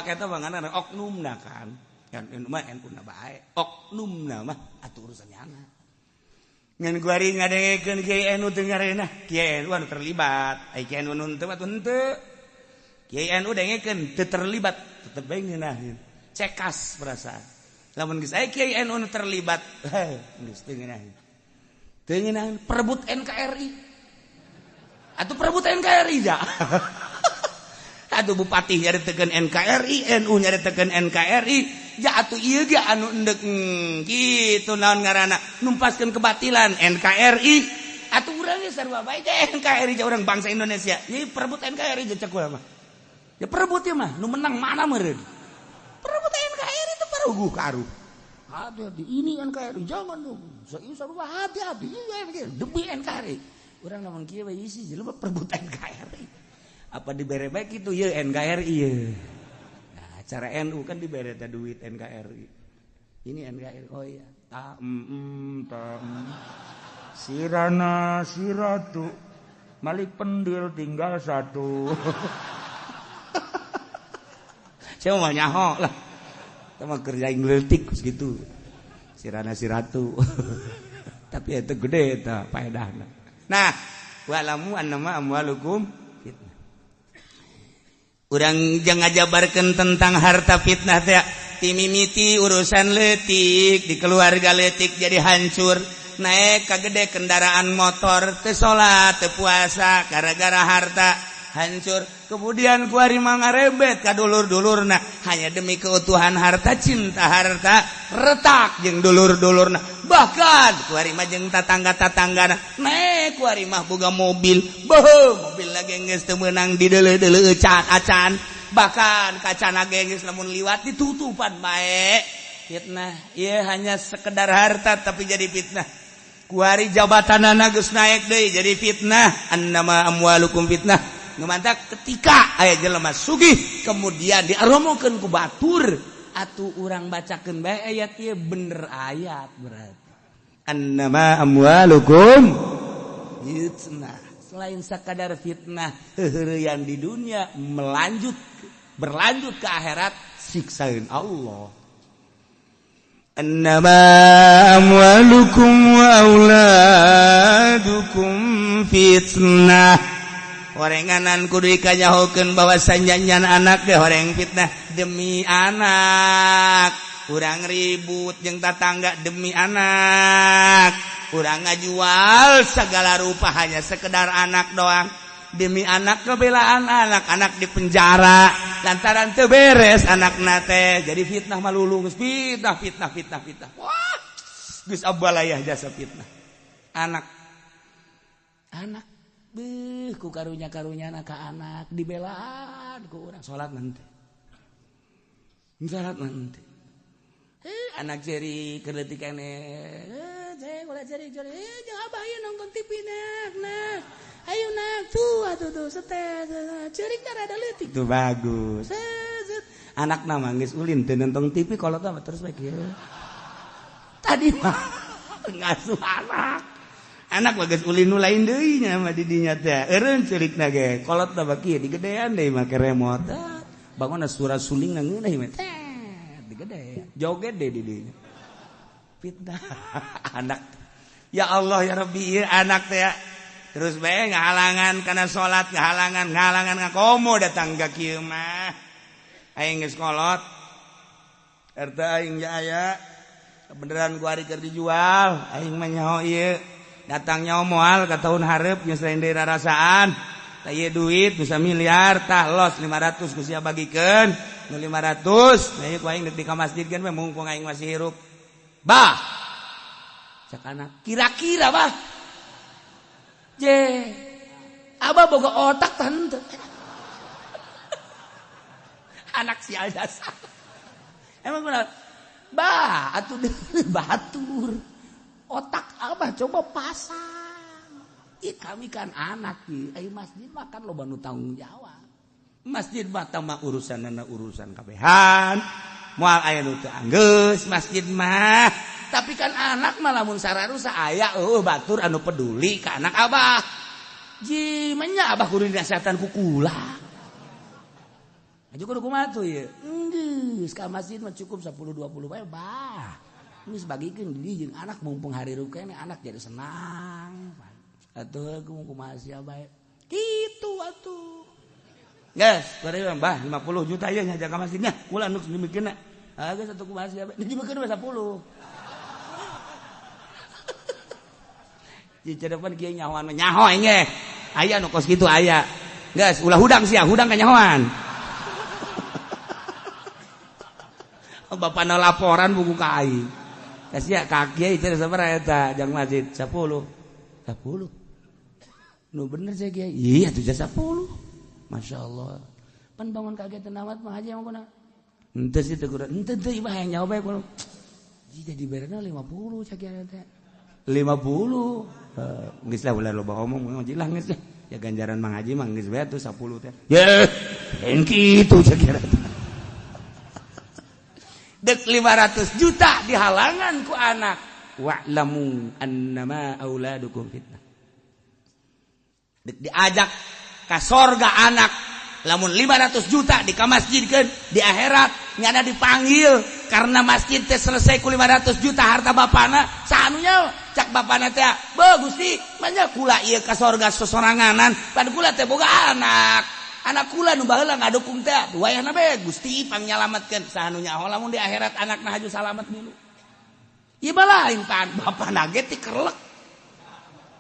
eta bangana oknumna kan NU mah NU na bae oknumna mah atuh urusan nyana ngan kuari ngadengekeun Kiai NU teu ngarenah Kiai NU anu terlibat ai Kiai NU nu teu henteu Kiai NU dengekeun teu terlibat tetep bae ngeunaheun cekas perasaan lamun geus aya Kiai NU nu terlibat geus teu ngeunaheun perebut NKRI atuh perebut NKRI ja atuh bupati nyaritekeun NKRI NU nyaritekeun NKRI ja atuh ieu ge anu endek kitu naon ngaranna numpaskeun kebatilan NKRI atuh urang ge sarua bae teh NKRI ja urang bangsa Indonesia ieu perebut NKRI ja cek urang mah ya perebut ieu mah nu menang mana meureun perebut NKRI itu paruguh karuh hati-hati ini NKRI jangan dong sarua hati-hati demi NKRI urang lamun kieu bae isi jelema perebut NKRI apa dibere bae kitu ieu NKRI ieu nah cara NU kan dibere teh duit NKRI ini NKRI oh iya sirana siratu Malik Pendil tinggal satu saya mau nyaho lah kita mah kerja ngeleutik gitu sirana siratu tapi itu gede itu faedahna nah wa'lamu annama amwalukum fitnah urang jeung ngajabarkeun tentang harta fitnah teh timimiti urusan leutik di keluarga leutik jadi hancur naik kagede kendaraan motor teu salat teu puasa gara-gara harta hancur kemudian kuari mangarebet ka dulur-dulurna hanya demi keutuhan harta cinta harta retak jeung dulur-dulurna bahkan kuari mah jeung tatangga-tatanggana naik kuari mah boga mobil mobil lagi geus teu meunang dideuleu-deuleu acan bahkan kacana geus lamun liwat ditutupan bae fitnah ieu hanya sekedar harta tapi jadi fitnah kuari jabatanana geus naek deui jadi fitnah annama amwalukum fitnah ngemantak ketika aya jelema sugih kemudian diaromokeun ku batur atuh urang bacakeun bae ayat ieu bener ayat berarti annama amwalukum fitnah selain sakadar fitnah heureuyan di dunia berlanjut ke akhirat siksaeun Allah annama amwalukum wa auladukum fitnah horenganan kudu ikanyahokeun bahwasanya anak ge horeng fitnah demi anak urang ribut jeung tatangga demi anak urang ngajual segala rupa hanya sekedar anak doang demi anak kebelaan anak-anak di penjara lantaran teu beres anakna teh jadi fitnah malulu geus fitnah wah geus abalayah jasa fitnah anak beuh ku karunya-karunyana ka anak dibelaan ku urang salat nanti anak jeri kerleutik keneh ceng ulah jeri jeung abah ieu nonton TV nah ayo nak tuh setes ceurik rada leutik tuh bagus anak nama geus ulin teu nonton TV kolot mah terus bae kieu tadi mah ngasuh anak mah geus ulin nu lain deui nya mah di dinya teh eureun ceurikna ge kolot mah kieu digedean deui make remote bangunna surat suling ngeunah mah digede joget deh di dinya fitnah anak ya Allah ya Rabbi anak teh terus bae ngahalangan kana salat ngahalangan ngakomo datang ka kieu mah aing geus kolot harta aing aya beneran ku ari keur dijual aing mah nyaho ieu datang nyaho moal ka taun hareup geus lain deui rarasaan tah ieu duit bisa miliar tah los 500 ku sia bagikeun nu 500 nah ieu ku aing di ka masjid kan mumpung aing masih hirup bah cak anak kira-kira bah abah boga otak tante anak si aljasa emang benar bah atuh batur otak abah coba pasang kami kan anak ayo masjid makan loba nu tanggung jawab masjid mah mah urusan kabehan moal aya nu teu anggeus masjid mah tapi kan anak mah lamun sararusa aya batur anu peduli ka anak abah ji manya abah kudu dinasihatan ku kula aju kudu kumaha tuh ye geus ka masjid mah cukup 10 20 bae bah geus bagikeun di jeung anak mumpung hari ruk keneh anak jadi senang atuh kumaha sia bae kitu atuh geus bari bah 50 juta ieu nya jaga masjidnya kula nu dimikeunna geus atuh kumaha sia bae dimikeun we 10 di depan kieu nyahoan nyaho engge aya nu kos kitu aya geus ulah hudang sia hudang ka nyahoan bapana laporan buku ka aing sia ka kieu teh sabaraha eta jang masjid 10 nu bener saya kieu iya tuh 10 masyaallah pan bangun kaget amat mah haji mah henteu sih teu kurang henteu teh ieu hayang nyaho bae kudu jadi berena 50 cak kieu teh 50 geus lah ulah loba omong jilah geus ya ganjaran Mang Haji mah geus bae atuh 10 teh ye en kitu cak kira dek 500 juta dihalangan ku anak wa'lamu annama auladukum fitnah dek diajak ka sorga anak lamun 500 juta di ka masjidkeun di akhirat nyana dipanggil karena masjid teh selesai ku 500 juta harta bapana sanunya cak bapana teh beuh Gusti manya kula ieu ka sorga sosoranganan pan kula teh boga anak kula nu baheula ngadukung teh wayahna bae Gusti pangnyalametkeun sanunya lamun di akhirat anakna haju salamet dulu ieu balain pan bapana ge ti kerlek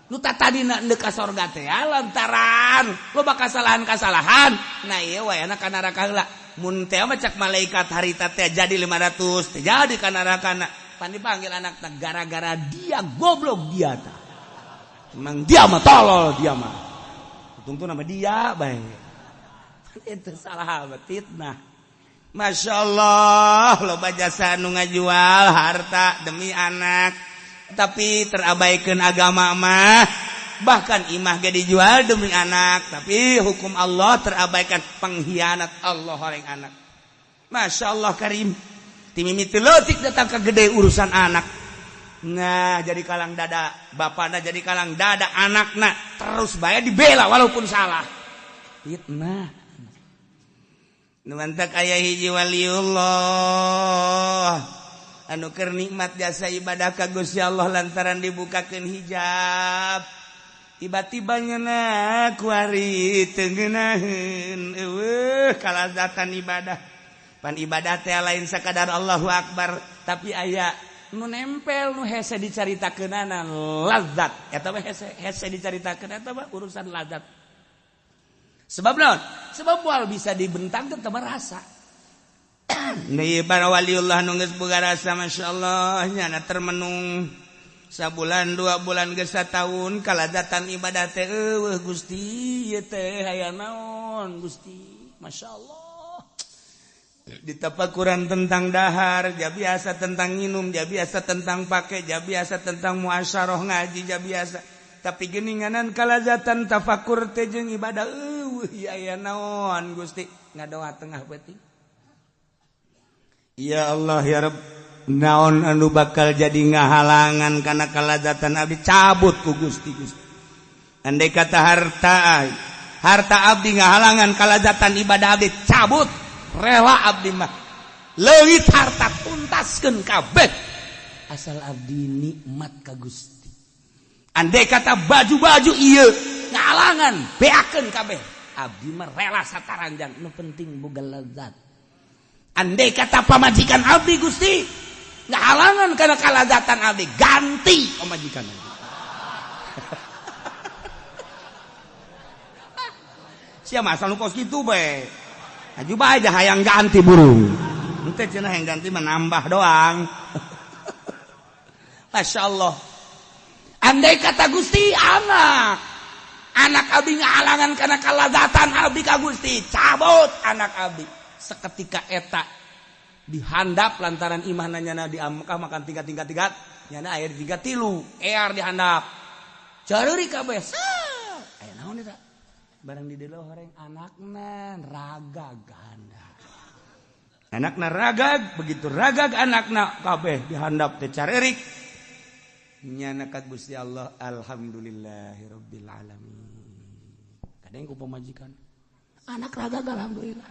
nu tadina endeu ka sorga teh lantaran loba kasalahan nah ieu wayahna ka neraka heula mun teh mah cak malaikat harita teh jadi 500 teh jadi ka neraka pan dipanggil anak teh gara-gara dia goblok dia tah emang dia mah tolol dia mah untung nama dia bae itu salah fitnah masyaallah loba jasa nu ngajual harta demi anak tapi terabaikan agama mah bahkan imah ge dijual demi anak tapi hukum Allah terabaikan pengkhianat Allah orang anak masyaallah karim timimiti leutik datang ka gede urusan anak nah jadi kalang dada bapana jadi kalang dada anakna terus bae dibela walaupun salah fitnah nu mantak aya hiji waliullah anu keur nikmat jasa ibadah ka Gusti Allah lantaran dibukakeun hijab tiba-tiba nyeuna ku ari teu ngeunaheun kalazatan ibadah pan ibadah teh lain sakadar Allahu Akbar tapi aya nu nempel nu hese dicaritakeunana lazat eta mah hese dicaritakeun eta mah urusan lazat Sebab naon? Sebab moal bisa dibentang teu merasa. Nih para waliullah nu geus boga rasa masyaallah nya termenung sabulan 2 bulan geus sataun kalazatan ibadah teh eueuh Gusti ieu teh aya naon Gusti masyaallah. Ditapakuran tentang dahar, ja biasa tentang minum, ja biasa tentang pakai, ja biasa tentang muasyarah ngaji, ja biasa. Tapi geuninganan kalazatan tafakur teh jeung ibadah eueuh aya naon Gusti ngadoa tengah beuting. Ya Allah ya Rabb, naon anu bakal jadi ngahalangan kana kalazatan abdi cabut ku Gusti. Andai kata harta abdi ngahalangan kalazatan ibadah abdi cabut. Rela abdi mah leungit harta tuntaskeun kabeh asal abdi nikmat ka Gusti. Andai kata baju-baju ieu ngahalangan beakeun kabeh abdi mah rela sataranjang nu penting boga lezat. Andai kata pamajikan abdi Gusti ngahalangan kana kalazatan abdi ganti pamajikan abdi. Sia masal nu kos kitu bae. Ajuba aja hayang ganti burung. Ente cenah yang ganti menambah doang. Masya Allah. Andai kata Gusti anak abdi ngahalangan karena kalazatan abdi ka Gusti, cabut anak abdi. Seketika eta dihandap lantaran iman nyana di Mekah makan tingkat nyana aya di 3 ear dihandap. Careuri kabeh. Aya naon eta? Barang di delo horeng anakna ragag ganda. Anakna ragag, begitu ragag anakna kabeh dihandap teh carerik. Nyana ka Gusti Allah alhamdulillahirabbil alamin. Kadang ku pamajikan. Anak ragag alhamdulillah.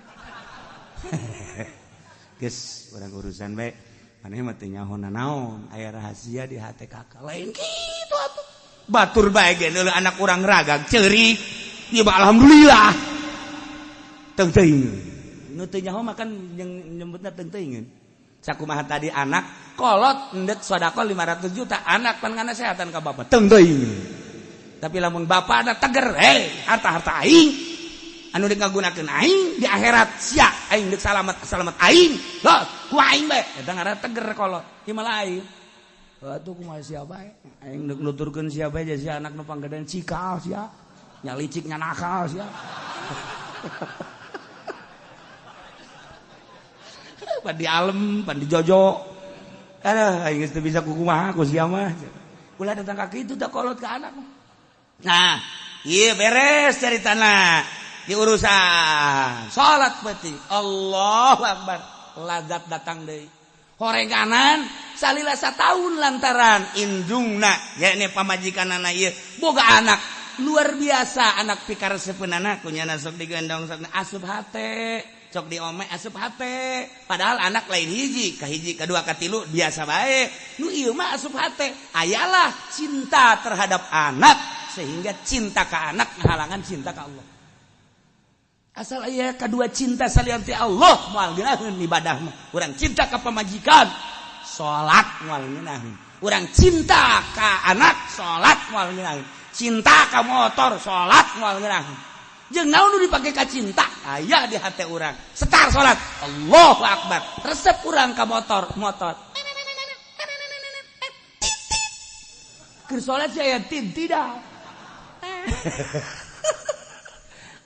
Geus urang urusan bae. Maneh mah teu nyaho naon, aya rahasia di hate kakak. Lain kitu atuh. Batur bae ge anak urang ragag ceurik. Ya alhamdulillah. Teuing. Nu teu nyaho makan nyebutna teuing. Sakumaha tadi anak kolot endek sedekah 500 juta, anak pan ngana sehatan ka bapa. Teuing. Tapi lamun bapa ada teger, harta-harta aing anu dek ngagunakeun aing di akhirat sia aing dek salamet aing. Heuh, ku aing bae eta ngaranna teger kolot. Ieu mah lain. Atuh kumaha sia bae. Aing dek nuturkeun sia bae jadi sia anak nu panggedean cikal sia. Nya licik nya nakal sia. Pan di alem, pan di jojo. Aduh, aing geus teu bisa kumaha ku sia mah. Ulah datang ka kitu da kolot ka anak. Nah, ieu beres caritana. Di urusan salat penting. Allahu Akbar. Lazat datang deui. Horenganan salila sataun lantaran indungna yakni pamajikanana ieu boga anak luar biasa anak pikaresepeunana kunyana sok digendong sok asup hate sok diome asup hate padahal anak lain hiji kahiji kadua katilu biasa bae nu ieu mah asup hate ayalah cinta terhadap anak sehingga cinta ka anak ngahalangan cinta ka Allah asal aya kadua cinta salianti Allah moal ngeunaheun ibadah mah urang cinta ka pamajikan salat moal ngeunaheun urang cinta ka anak salat moal ngeunaheun cinta ka motor salat moal ngeunaheun jeung naon nu dipake ka cinta aya di hate urang setar salat Allahu Akbar resep urang ka motor keur salat aya tidak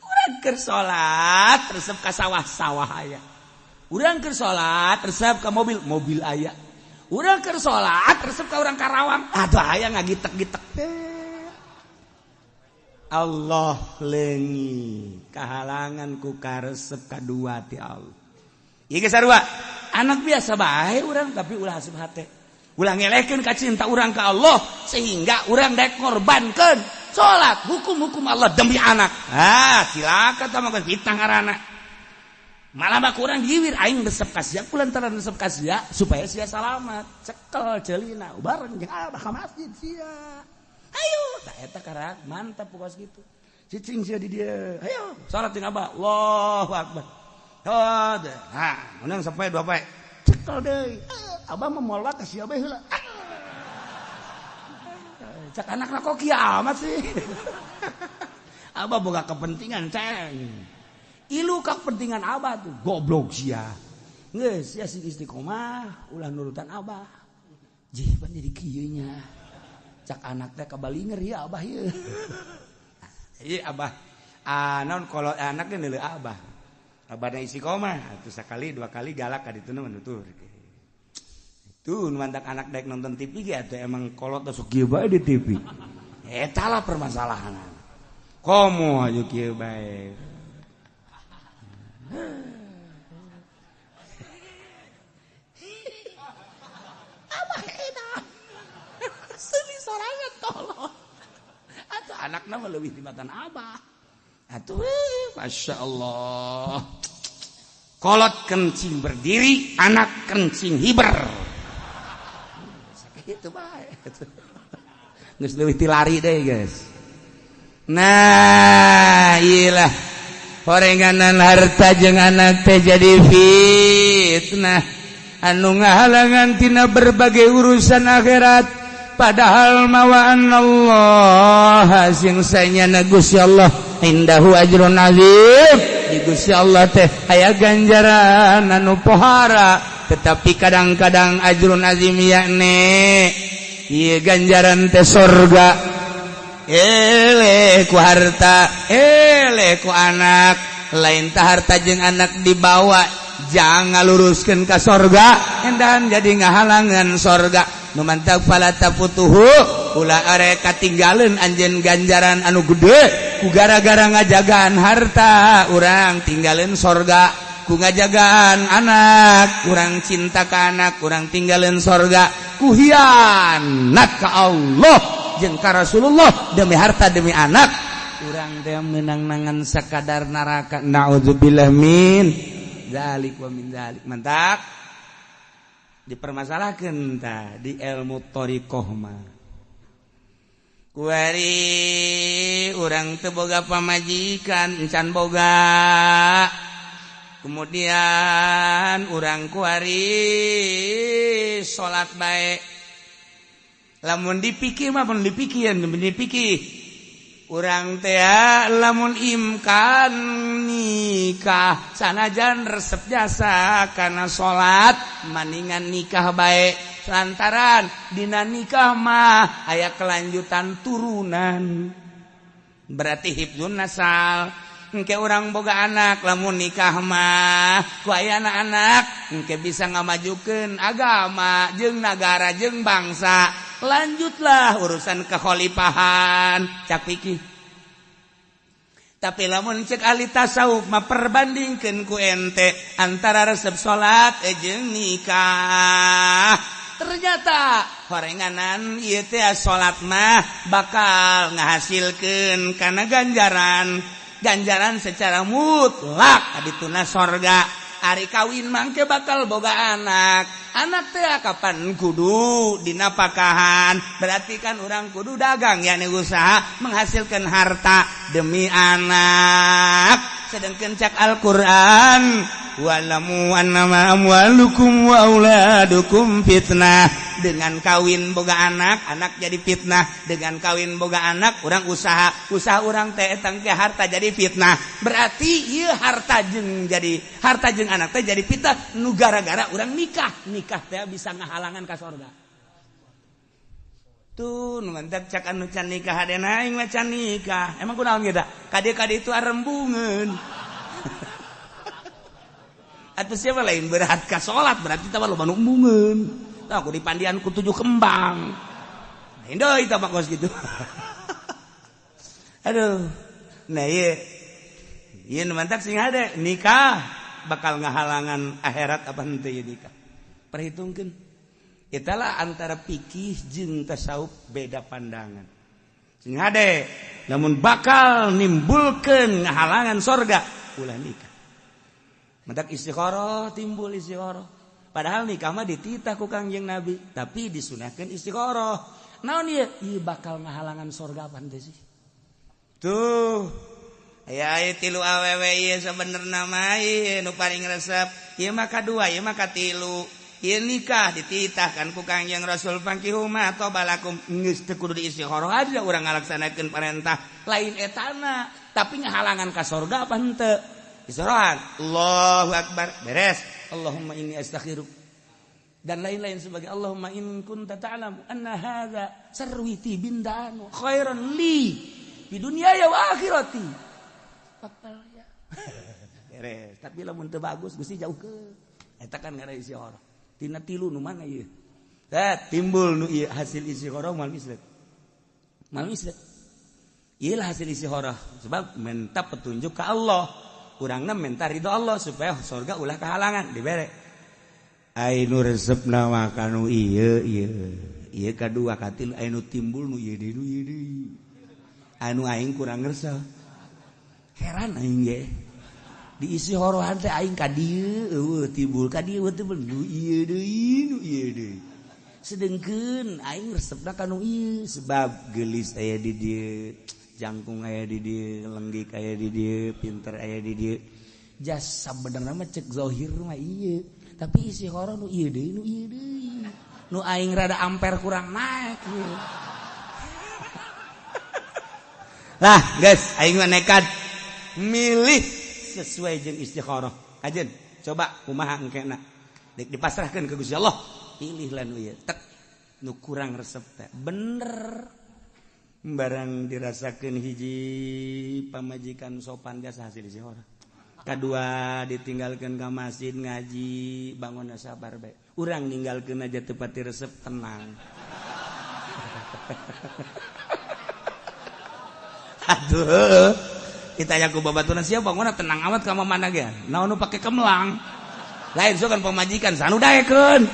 urang keur salat resep ka sawah aya urang keur salat resep ka mobil aya urang keur salat resep ka urang Karawang atuh aya ngagitek-gitek teh Allah lengi kahalangan ku karesep kadua ti Allah. Ieu geus sarua. Anak biasa bae urang tapi ulah asup hate. Ulah ngelekeun ka cinta urang ka Allah sehingga urang daek ngorbankeun salat hukum-hukum Allah demi anak. Cilaka tah mah fitnah ngaranna. Malah mah urang giwir aing resep ka sia kulantaran resep ka sia supaya sia salamat. Cekel ceulina bareng jeung abah ka masjid sia. Ayo, tak eta karak mantap pokos gitu. Cicing sia di dia. Ayo, salat jeung abah. Allahu Akbar. Nah, menang sampai 2 pae. Cekel deui. Abah mah moal ka sia bae heula. Cak anakna kok kiamat sih. Abah boga kepentingan ceng. Ilu ka kepentingan abah tuh goblok sia. Geus sia sing istiqomah ulah nurutan abah. Jiban jadi kieu nya. Cak anak teh kabalinger ya abah ieu. Ieu abah naon kolot anak ge neuleuh abah. Abahna istiqomah atuh sakali dua kali galak ka dituna menutur. Tuh mantak anak daek nonton TV ge atuh emang kolot sok kieu bae di TV. Eta lah permasalahan. Komo aja kieu bae. Abah eta. Seuli sorangan tolong. Atuh anakna mah leuwih timatan abah. Atuh Masya Allah. Kolot kencing berdiri, anak kencing hiber. Itu baik. Geus leuwih ti lari deh guys. Nah, iyalah horenganan harta jeung anak teh jadi fitnah anu ngahalangan tina berbagai urusan akhirat. Padahal mawaan Allah sing sanyana Gusti Allah indahu ajrun azim. Di Gusti Allah teh aya ganjaran anu pohara. Tetapi kadang-kadang ajrun azim yakni ieu ganjaran teh surga. Eleh ku harta, eleh ku anak. Lain tah harta jeung anak dibawa jangan luruskeun ka surga, endahan jadi ngahalangan surga. Nu mantap fala tafutuhu ulah are katinggaleun anjeun ganjaran anu gede ku gara-gara ngajagaan harta urang tinggaleun surga. Ku ngajagaan anak kurang cinta ka anak kurang tinggalin sorga ku hianat ka Allah jeung ka Rasulullah demi harta demi anak kurang teh meunang nangan sakadar neraka naudzubillah min zalik wa min zalik. Mantap dipermasalahkeun tah di ilmu thariqah mah kuari urang teu boga pamajikan encan boga. Kemudian urang kuari salat bae. Lamun dipikir mah mun dipikir urang teh lamun imkan nikah sanajan resep jasa kana salat maningan nikah bae lantaran dina nikah mah aya kelanjutan turunan. Berarti hifdzun nasal. Engke urang boga anak lamun nikah mah ku aya anak engke bisa ngamajukeun agama jeung nagara jeung bangsa. Lanjutlah urusan kekhalifahan cak pikih. Tapi lamun cek ahli tasawuf mah perbandingkeun ku ente antara resep salat jeung nikah. Ternyata horenganan ieu teh salat mah bakal ngahasilkeun kana ganjaran secara mutlak adituna sorga. Ari kawin mangke bakal boga anak teh kapan kudu dinapakahan. Berarti kan orang kudu dagang yakni usaha menghasilkan harta demi anak. Sedangkan cak Al-Quran wa'lamu annama amwalukum wa auladukum fitnah. Dengan kawin boga anak jadi fitnah. Dengan kawin boga anak orang usaha orang teh etang ke harta jadi fitnah. Berarti ieu harta jeung anak teh jadi fitnah nu gara-gara orang nikah teh bisa ngahalangan ka surga. Tuh nu mantap cak anu can nikah hadena aing mah can nikah. Emang kunaon ge da? Kade-kade itu arempungeun. Atuh siapa lain berat ka salat berarti tah loba nu embungeun. Tah aku dipandian ku 7 kembang. Lain deui tah mah gitu. Aduh. Nah ieu nu mantap sing hade nikah bakal ngahalangan akhirat apa henteu ieu nikah. Perhitungkeun. Italah antara fikih jeung tasawuf beda pandangan. Sing hade lamun bakal nimbulkeun ngahalangan surga ulah nikah. Mentak istikharah timbul istikharah. Padahal nikah mah dititah ku Kangjeng Nabi, tapi disunahkeun istikharah. Naon ieu? Ieu bakal ngahalangan surga apa henteu sih? Tuh. Aya 3 awewe ieu sabenerna mah ieu nu paling resep. Ieu mah kadua, ieu mah katilu. Ieu nikah dititahkan ku Kangjeng Rasul fangkihuma atau balakum geus teu kudu diistikharah aja urang ngalaksanakeun parentah. Lain etana tapi ngahalangan ka surga apa henteu? Isorohan, Allahu Akbar, beres. Allahumma inni astaghfiruk. Dan lain-lain sebagai Allahumma in kunta ta'lamu anna hadza sarwiti bindanu khairan li di dunia ya wa akhirati. Fakal ya. Beres. Tapi lamun teu bagus Gusti jauhkeun. Eta kan ngara istikharah. Tina tilu nu mana ieu? Timbul nu ieu hasil istikharah mal mislet. Mal mislet. Iyalah hasil istikharah sebab minta petunjuk ke Allah. Urangna minta ridho Allah supaya surga ulah kehalangan dibere. Ainu resepna makanu ieu kadua katil ainu timbul nu ieu deui. Anu aing kurang ngersah. Heran aing ge. Di istikharah teh aing ka dieu timbul ka dieu timbul nu ieu deui. Sedengkeun aing resepna kanu ieu sebab geulis aya di dieu. Jangkung aya di dieu, lenggik aya di dieu, pinter aya di dieu. Jas sabenerna mah cek zahir mah ieu. Tapi istikharah nu ieu deui, nu aing rada amper kurang naik ieu. Lah, guys, aing mah nekat milih sesuai jeung istikharah. Ajeun, coba kumaha engkena. Dek dipasrahkeun ke Gusti Allah, pilihlah nu ieu. Tek nu kurang resep teh. Bener. Barang dirasakan hiji pamajikan sopan biasa hasil istikharah. Kedua ditinggalkan ke masjid ngaji bangun sabar baik. Urang ninggalkeun aja teu pati resep tenang. Aduh. Kita yaku babaturan siapa bangunna tenang amat ka mana ge. Naon nu pake kemlang. Lain sokan pamajikan sanu daekeun.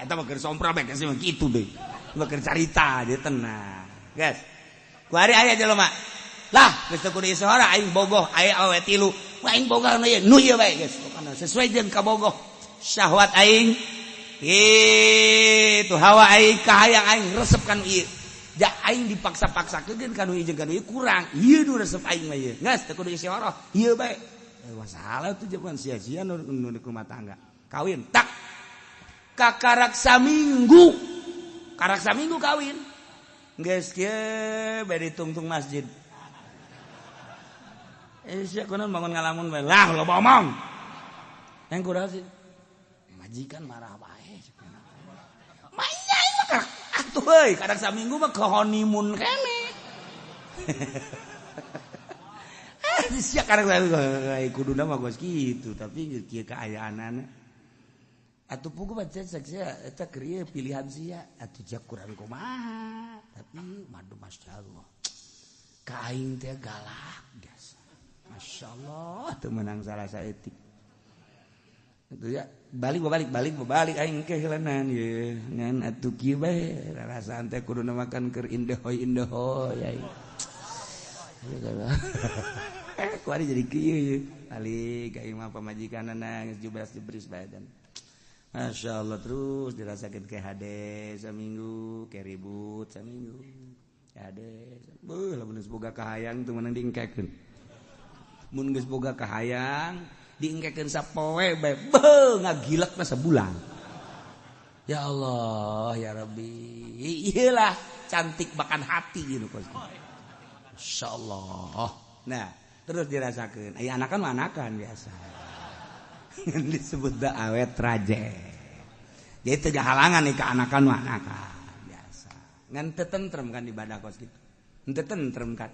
Eta mah keur sompra bae geus kitu deui. Mah keur carita dia tenang. Guys. Ku ari aya jelema. Lah, geus teu kudu istikharah aing bogoh aya awe tilu. Aing bogoh nu ieu bae geus. Sesuai jeung kabogoh syahwat aing. Itu hawa aing kahayang aing resep kanu ieu. Da aing dipaksa-paksakeun kanu ieu jeung kanu ieu kurang. Ieu nu resep aing mah ieu. Geus teu kudu istikharah. Ieu bae. Masalah tuh jaman sia-sia nu rumah tangga. Kawin tak karak saminggu kawin geus kieu bari tungtung masjid sia kunaon bangun ngalamun bae lah loba omong yang kumaha sih majikan marah bae manya mah atuh euy karak saminggu mah ke honeymoon kene sia karak kuduna mah geus kitu tapi kieu kaayaanana atuh pugu baca saksia eta keur pilihan sia atuh jak kurang kumaha tapi madu masyaallah ka aing teh galak biasa masyaallah teu meunang salah saeutik atuh ya balik aing ke heulenan ye ngan atuh kieu bae rarasaan teh kuduna makan keur indehoy aing kuari jadi kieu ye balik aing mah pamajikanana geus jubras-jubris badan. Masya Allah terus dirasakan ke hades seminggu, ke ribut seminggu, ke hades. Lah mun geus boga kahayang teu meunang diengkekeun. Mun geus boga kahayang diengkekeun sapoe bae, ngagilekna sabulan. Ya Allah, ya Rabbi. Iyalah cantik bahkan hati gitu kos. Masyaallah. Nah, terus dirasakan. Aya anakan mah anakan biasa. Disebut da awet raje. Jadi teu halangan nih keanakan mah anakan biasa. Ngan teu tentrem kan ibadah kos kitu. Teu tentrem kan.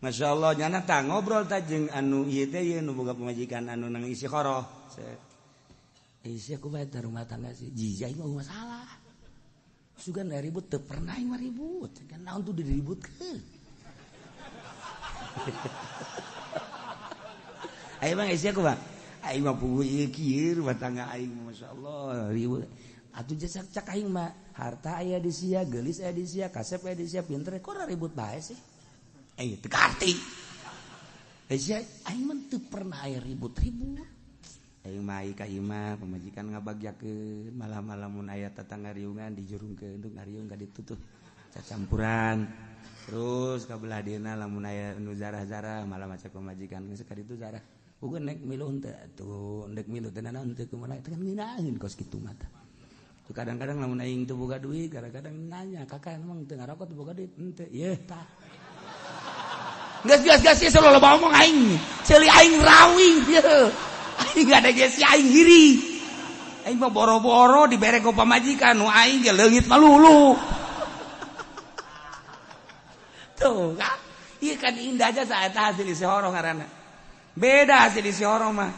Masyaallah nyana tah ngobrol tah jeung anu ieu teh ieu nu boga pamajikan anu nang istikharah. Isi aku bae rumah tangga sih. Jijai mah masalah. Sugan da ribut teu pernah mah ribut. Kan naon tuh diributkeun. Ayo bang isi aku bang. Aing mah puguh ieu kieu rumah tangga aing masyaallah ribut. Atuh jasa cak aing mah harta aya di sia, geulis aya di sia, kasep aya di sia, pinter kok ribut bae sih. Teu karti. Sia aing mah teu pernah aya ribut-ribut. Aing mah ai ka imah pamajikan ngabagyakeun malam-malam mun aya tatangga riungan dijurungkeun untuk ngariung ka ditu tuh cacampuran. Terus ka belah dieuna lamun aya nu zarah-zarah malah macak pamajikan geus ka ditu zarah. Bukan nek miluh teh tuh nek miluh teh naon teh kumaha teh nginaeun kos kitu mah teh. kadang-kadang lamun aing teu boga duit kadang-kadang nanya kakak emang teu ngarokok teu boga duit henteu yeuh tah gas selalu ngomong aing ceuli aing rawing yeuh aing ada geus aing hiri aing mah boro-boro dibere ku pamajikan nu aing ge leungit malulu tuh kan ieu kan indah aja saeta hasil isi horo ngaranna beda hasil isi horo mah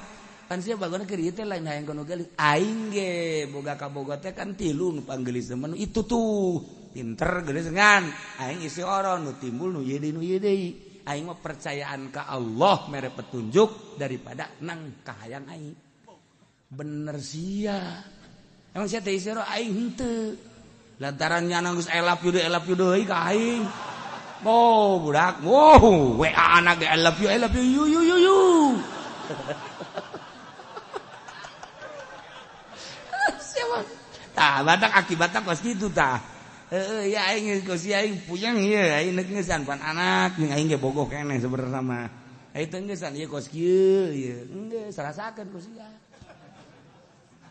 kan sia bagona keur ieu teh lain hayang kono gelis aing ge boga kaboga teh kan 3 nu panggelis temen itu tuh pinter geus ngan aing isi horo nu timbul nu ieu deui aing mah percayaan ka Allah mere petunjuk daripada nang kahayang aing bener sia emang sia teh isi horo aing henteu lantaran nyanang geus I love you deui ka aing oh budak wow WA anak ge I love you you tah batak akibatna kos kitu tah ya aing kos aing puyeng ieu aing geungesan pan anak jeung aing ge bogoh keneh sebenarnya mah aing teu geungesan ieu kos kieu ieu geus rasakeun kos ieu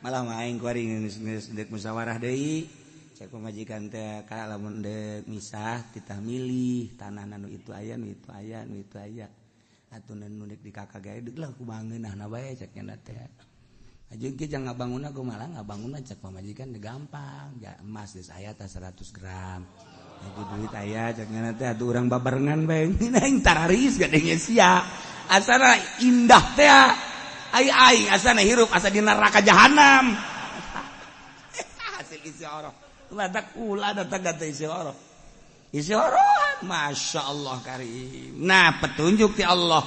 malah mah aing kuring geus deuk musyawarah deui cek pamajikan teh ka lamun deuk misah titah milih tanah nu itu aya nu itu aya atuh nu deuk di kakak gawe deuk lah kumaha ngeunahna bae cek nya teh ajeun ge jang ngabangunna kumaha ngabangunna cek pamajikan teh gampang ya emas geus aya tah 100 gram jadi duit aya cek nya teh atuh urang babarengan bae aing tararis gadenge sia asana indah teh aing asana hirup asa di neraka jahanam hasil isi horo ladak ulah datang kata isi horo masyaallah karim nah petunjuk ti Allah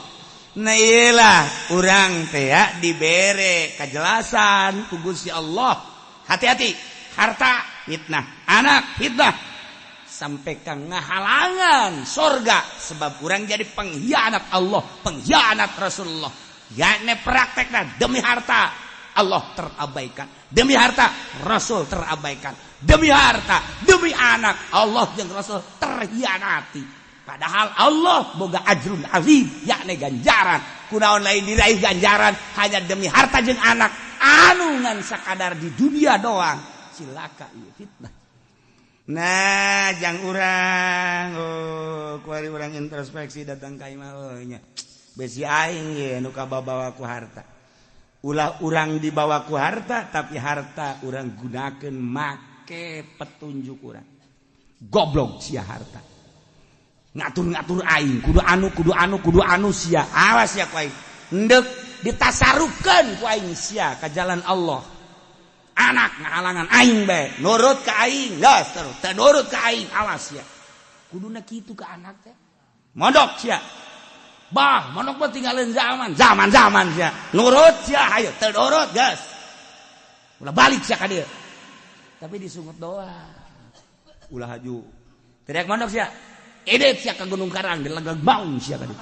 nah iyalah urang teh ya dibere kejelasan ku Gusti Allah hati-hati harta fitnah anak fitnah sampai ka ngahalangan surga sebab urang jadi pengkhianat Allah pengkhianat Rasulullah yakni praktekna demi harta Allah terabaikan demi harta Rasul terabaikan demi harta demi anak Allah jeung Rasul terhianati padahal Allah boga ajrun azim yakni ganjaran kunaon lain diraih ganjaran hanya demi harta jeung anak anu ngan sakadar di dunia doang cilaka ieu fitnah nah jang urang kuari urang introspeksi datang ka imah nya besi aing ye nu kabawa ku harta ulah urang dibawa ku harta tapi harta urang gunakeun make petunjuk urang goblok sia harta ngatur-ngatur aing kudu anu sia awas ya ku aing endek ditasarufkeun ku aing sia ka jalan Allah anak ngahalangan aing bae nurut ka aing geus teu nurut ka aing awas ya kuduna kitu ka anak teh mondok sia bah mondok mah tinggalin zaman sia nurut sia hayu teu nurut geus ulah balik sia ka dieu tapi disungut doa ulah haju teriak mondok sia edet sia ka Gunung Karang di Legag Maung sia ka dieu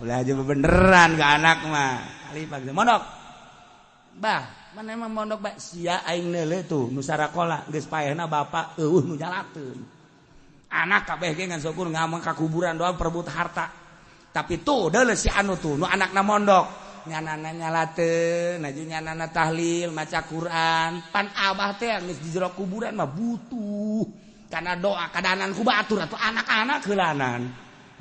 ulah haju beneran ka anak mah ali pagi mondok bah mana emang mondok bah sia aing neuleuh tuh nu sarakola geus paehna bapa eueuh nu nyalakeun anak kabeh ge ngan syukur ngamang ka kuburan doang perebut harta tapi tuh deuleuh si anu tuh nu anakna mondok nyanana nyalateun aju nyanana tahlil maca Quran pan abah teh geus di jero kuburan mah butuh kana doa kadanan ku batur atuh anak-anak heulanan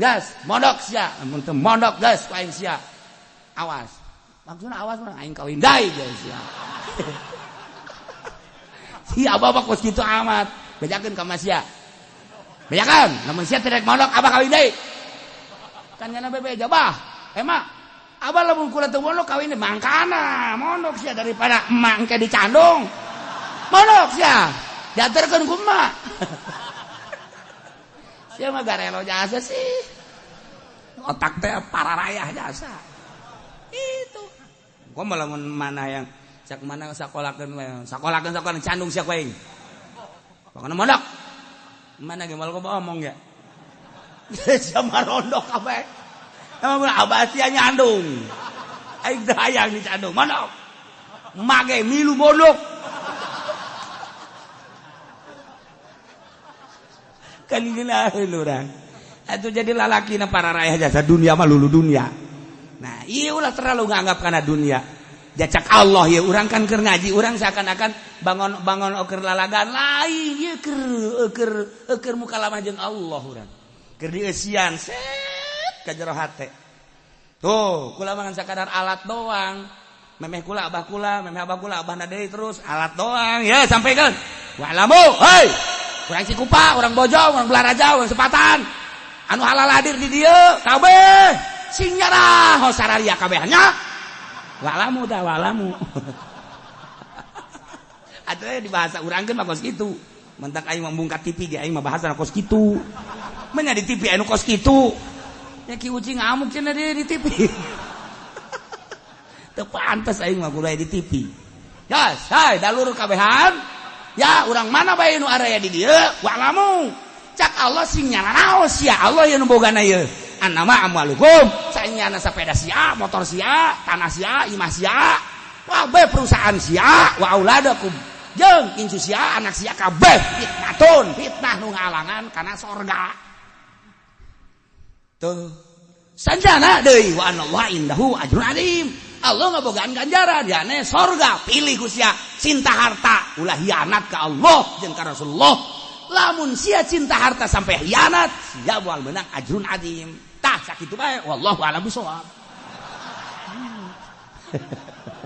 geus mondok sia mun teu mondok geus ku aing sia awas maksudna awas mah aing kawin deui geus sia si abah kos kitu amat bejakeun ka sia bejakeun lamun sia teu rek mondok abah kawin deui kan nyana bebe jabah emang abah lamun kula teu mondok kawin deui mangkana mondok sia daripada emak engke dicandung mondok sia diaturkeun ku emak sia mah garelo jasa sih otak teh pararayah jasa itu kok malah mana yang sak mana sakolakeun candung sia ku aing pokona mondok mana ge mal ngomong ya sama rondok kabeh emang abah sia nyandung aing teh hayang dicandung mondok mage milu mondok kan ngeunaheun urang atuh jadi lalakina pararayah jasa dunia mah lulu dunia nah ieu ulah terlalu nganggap kana dunia jacak Allah ya urang kan keur ngaji urang seakan-akan bangun keur lalagan lain ye keur muka lamah jeung Allah urang keur dieusian set ka jero hate tuh kula mangan sakadar alat doang memeh kula abah abahna deui terus alat doang ya sampaikan wa'lamu hei urang Cikupa urang Bojong urang Belaraja urang Sepatan anu halal hadir di dieu kabeh sing nyarah sarariya kabeh nya wa'lamu tah wa'lamu atuh di bahasa urangkeun mah kos kitu mentak aing membungkat TV ge aing mah bahasa kos kitu menya di TV anu kos kitu nya ki ucing ngamuk cenah di TV teu pantes aing mah kudu di TV ya say dalur kabehan ya urang mana bae nu area di dieu wa'lamu cak Allah sing nyanaos ya Allah yang nubogana ieu annama amwalukum saenyana sepeda sia motor sia tanah sia imah sia kabeh perusahaan sia wa auladakum jeung incu sia anak sia kabeh fitnah nu ngalangan kana sorga tuh sanjana deui wa anallahu indahu ajrun adim Allah ngabogaan ganjaran yane sorga pilih ku sia cinta harta ulah hianat ka Allah jeung ka Rasulullah lamun sia cinta harta sampai hianat sia moal meunang ajrun adim tah sakitu bae wallahu a'lam bishawab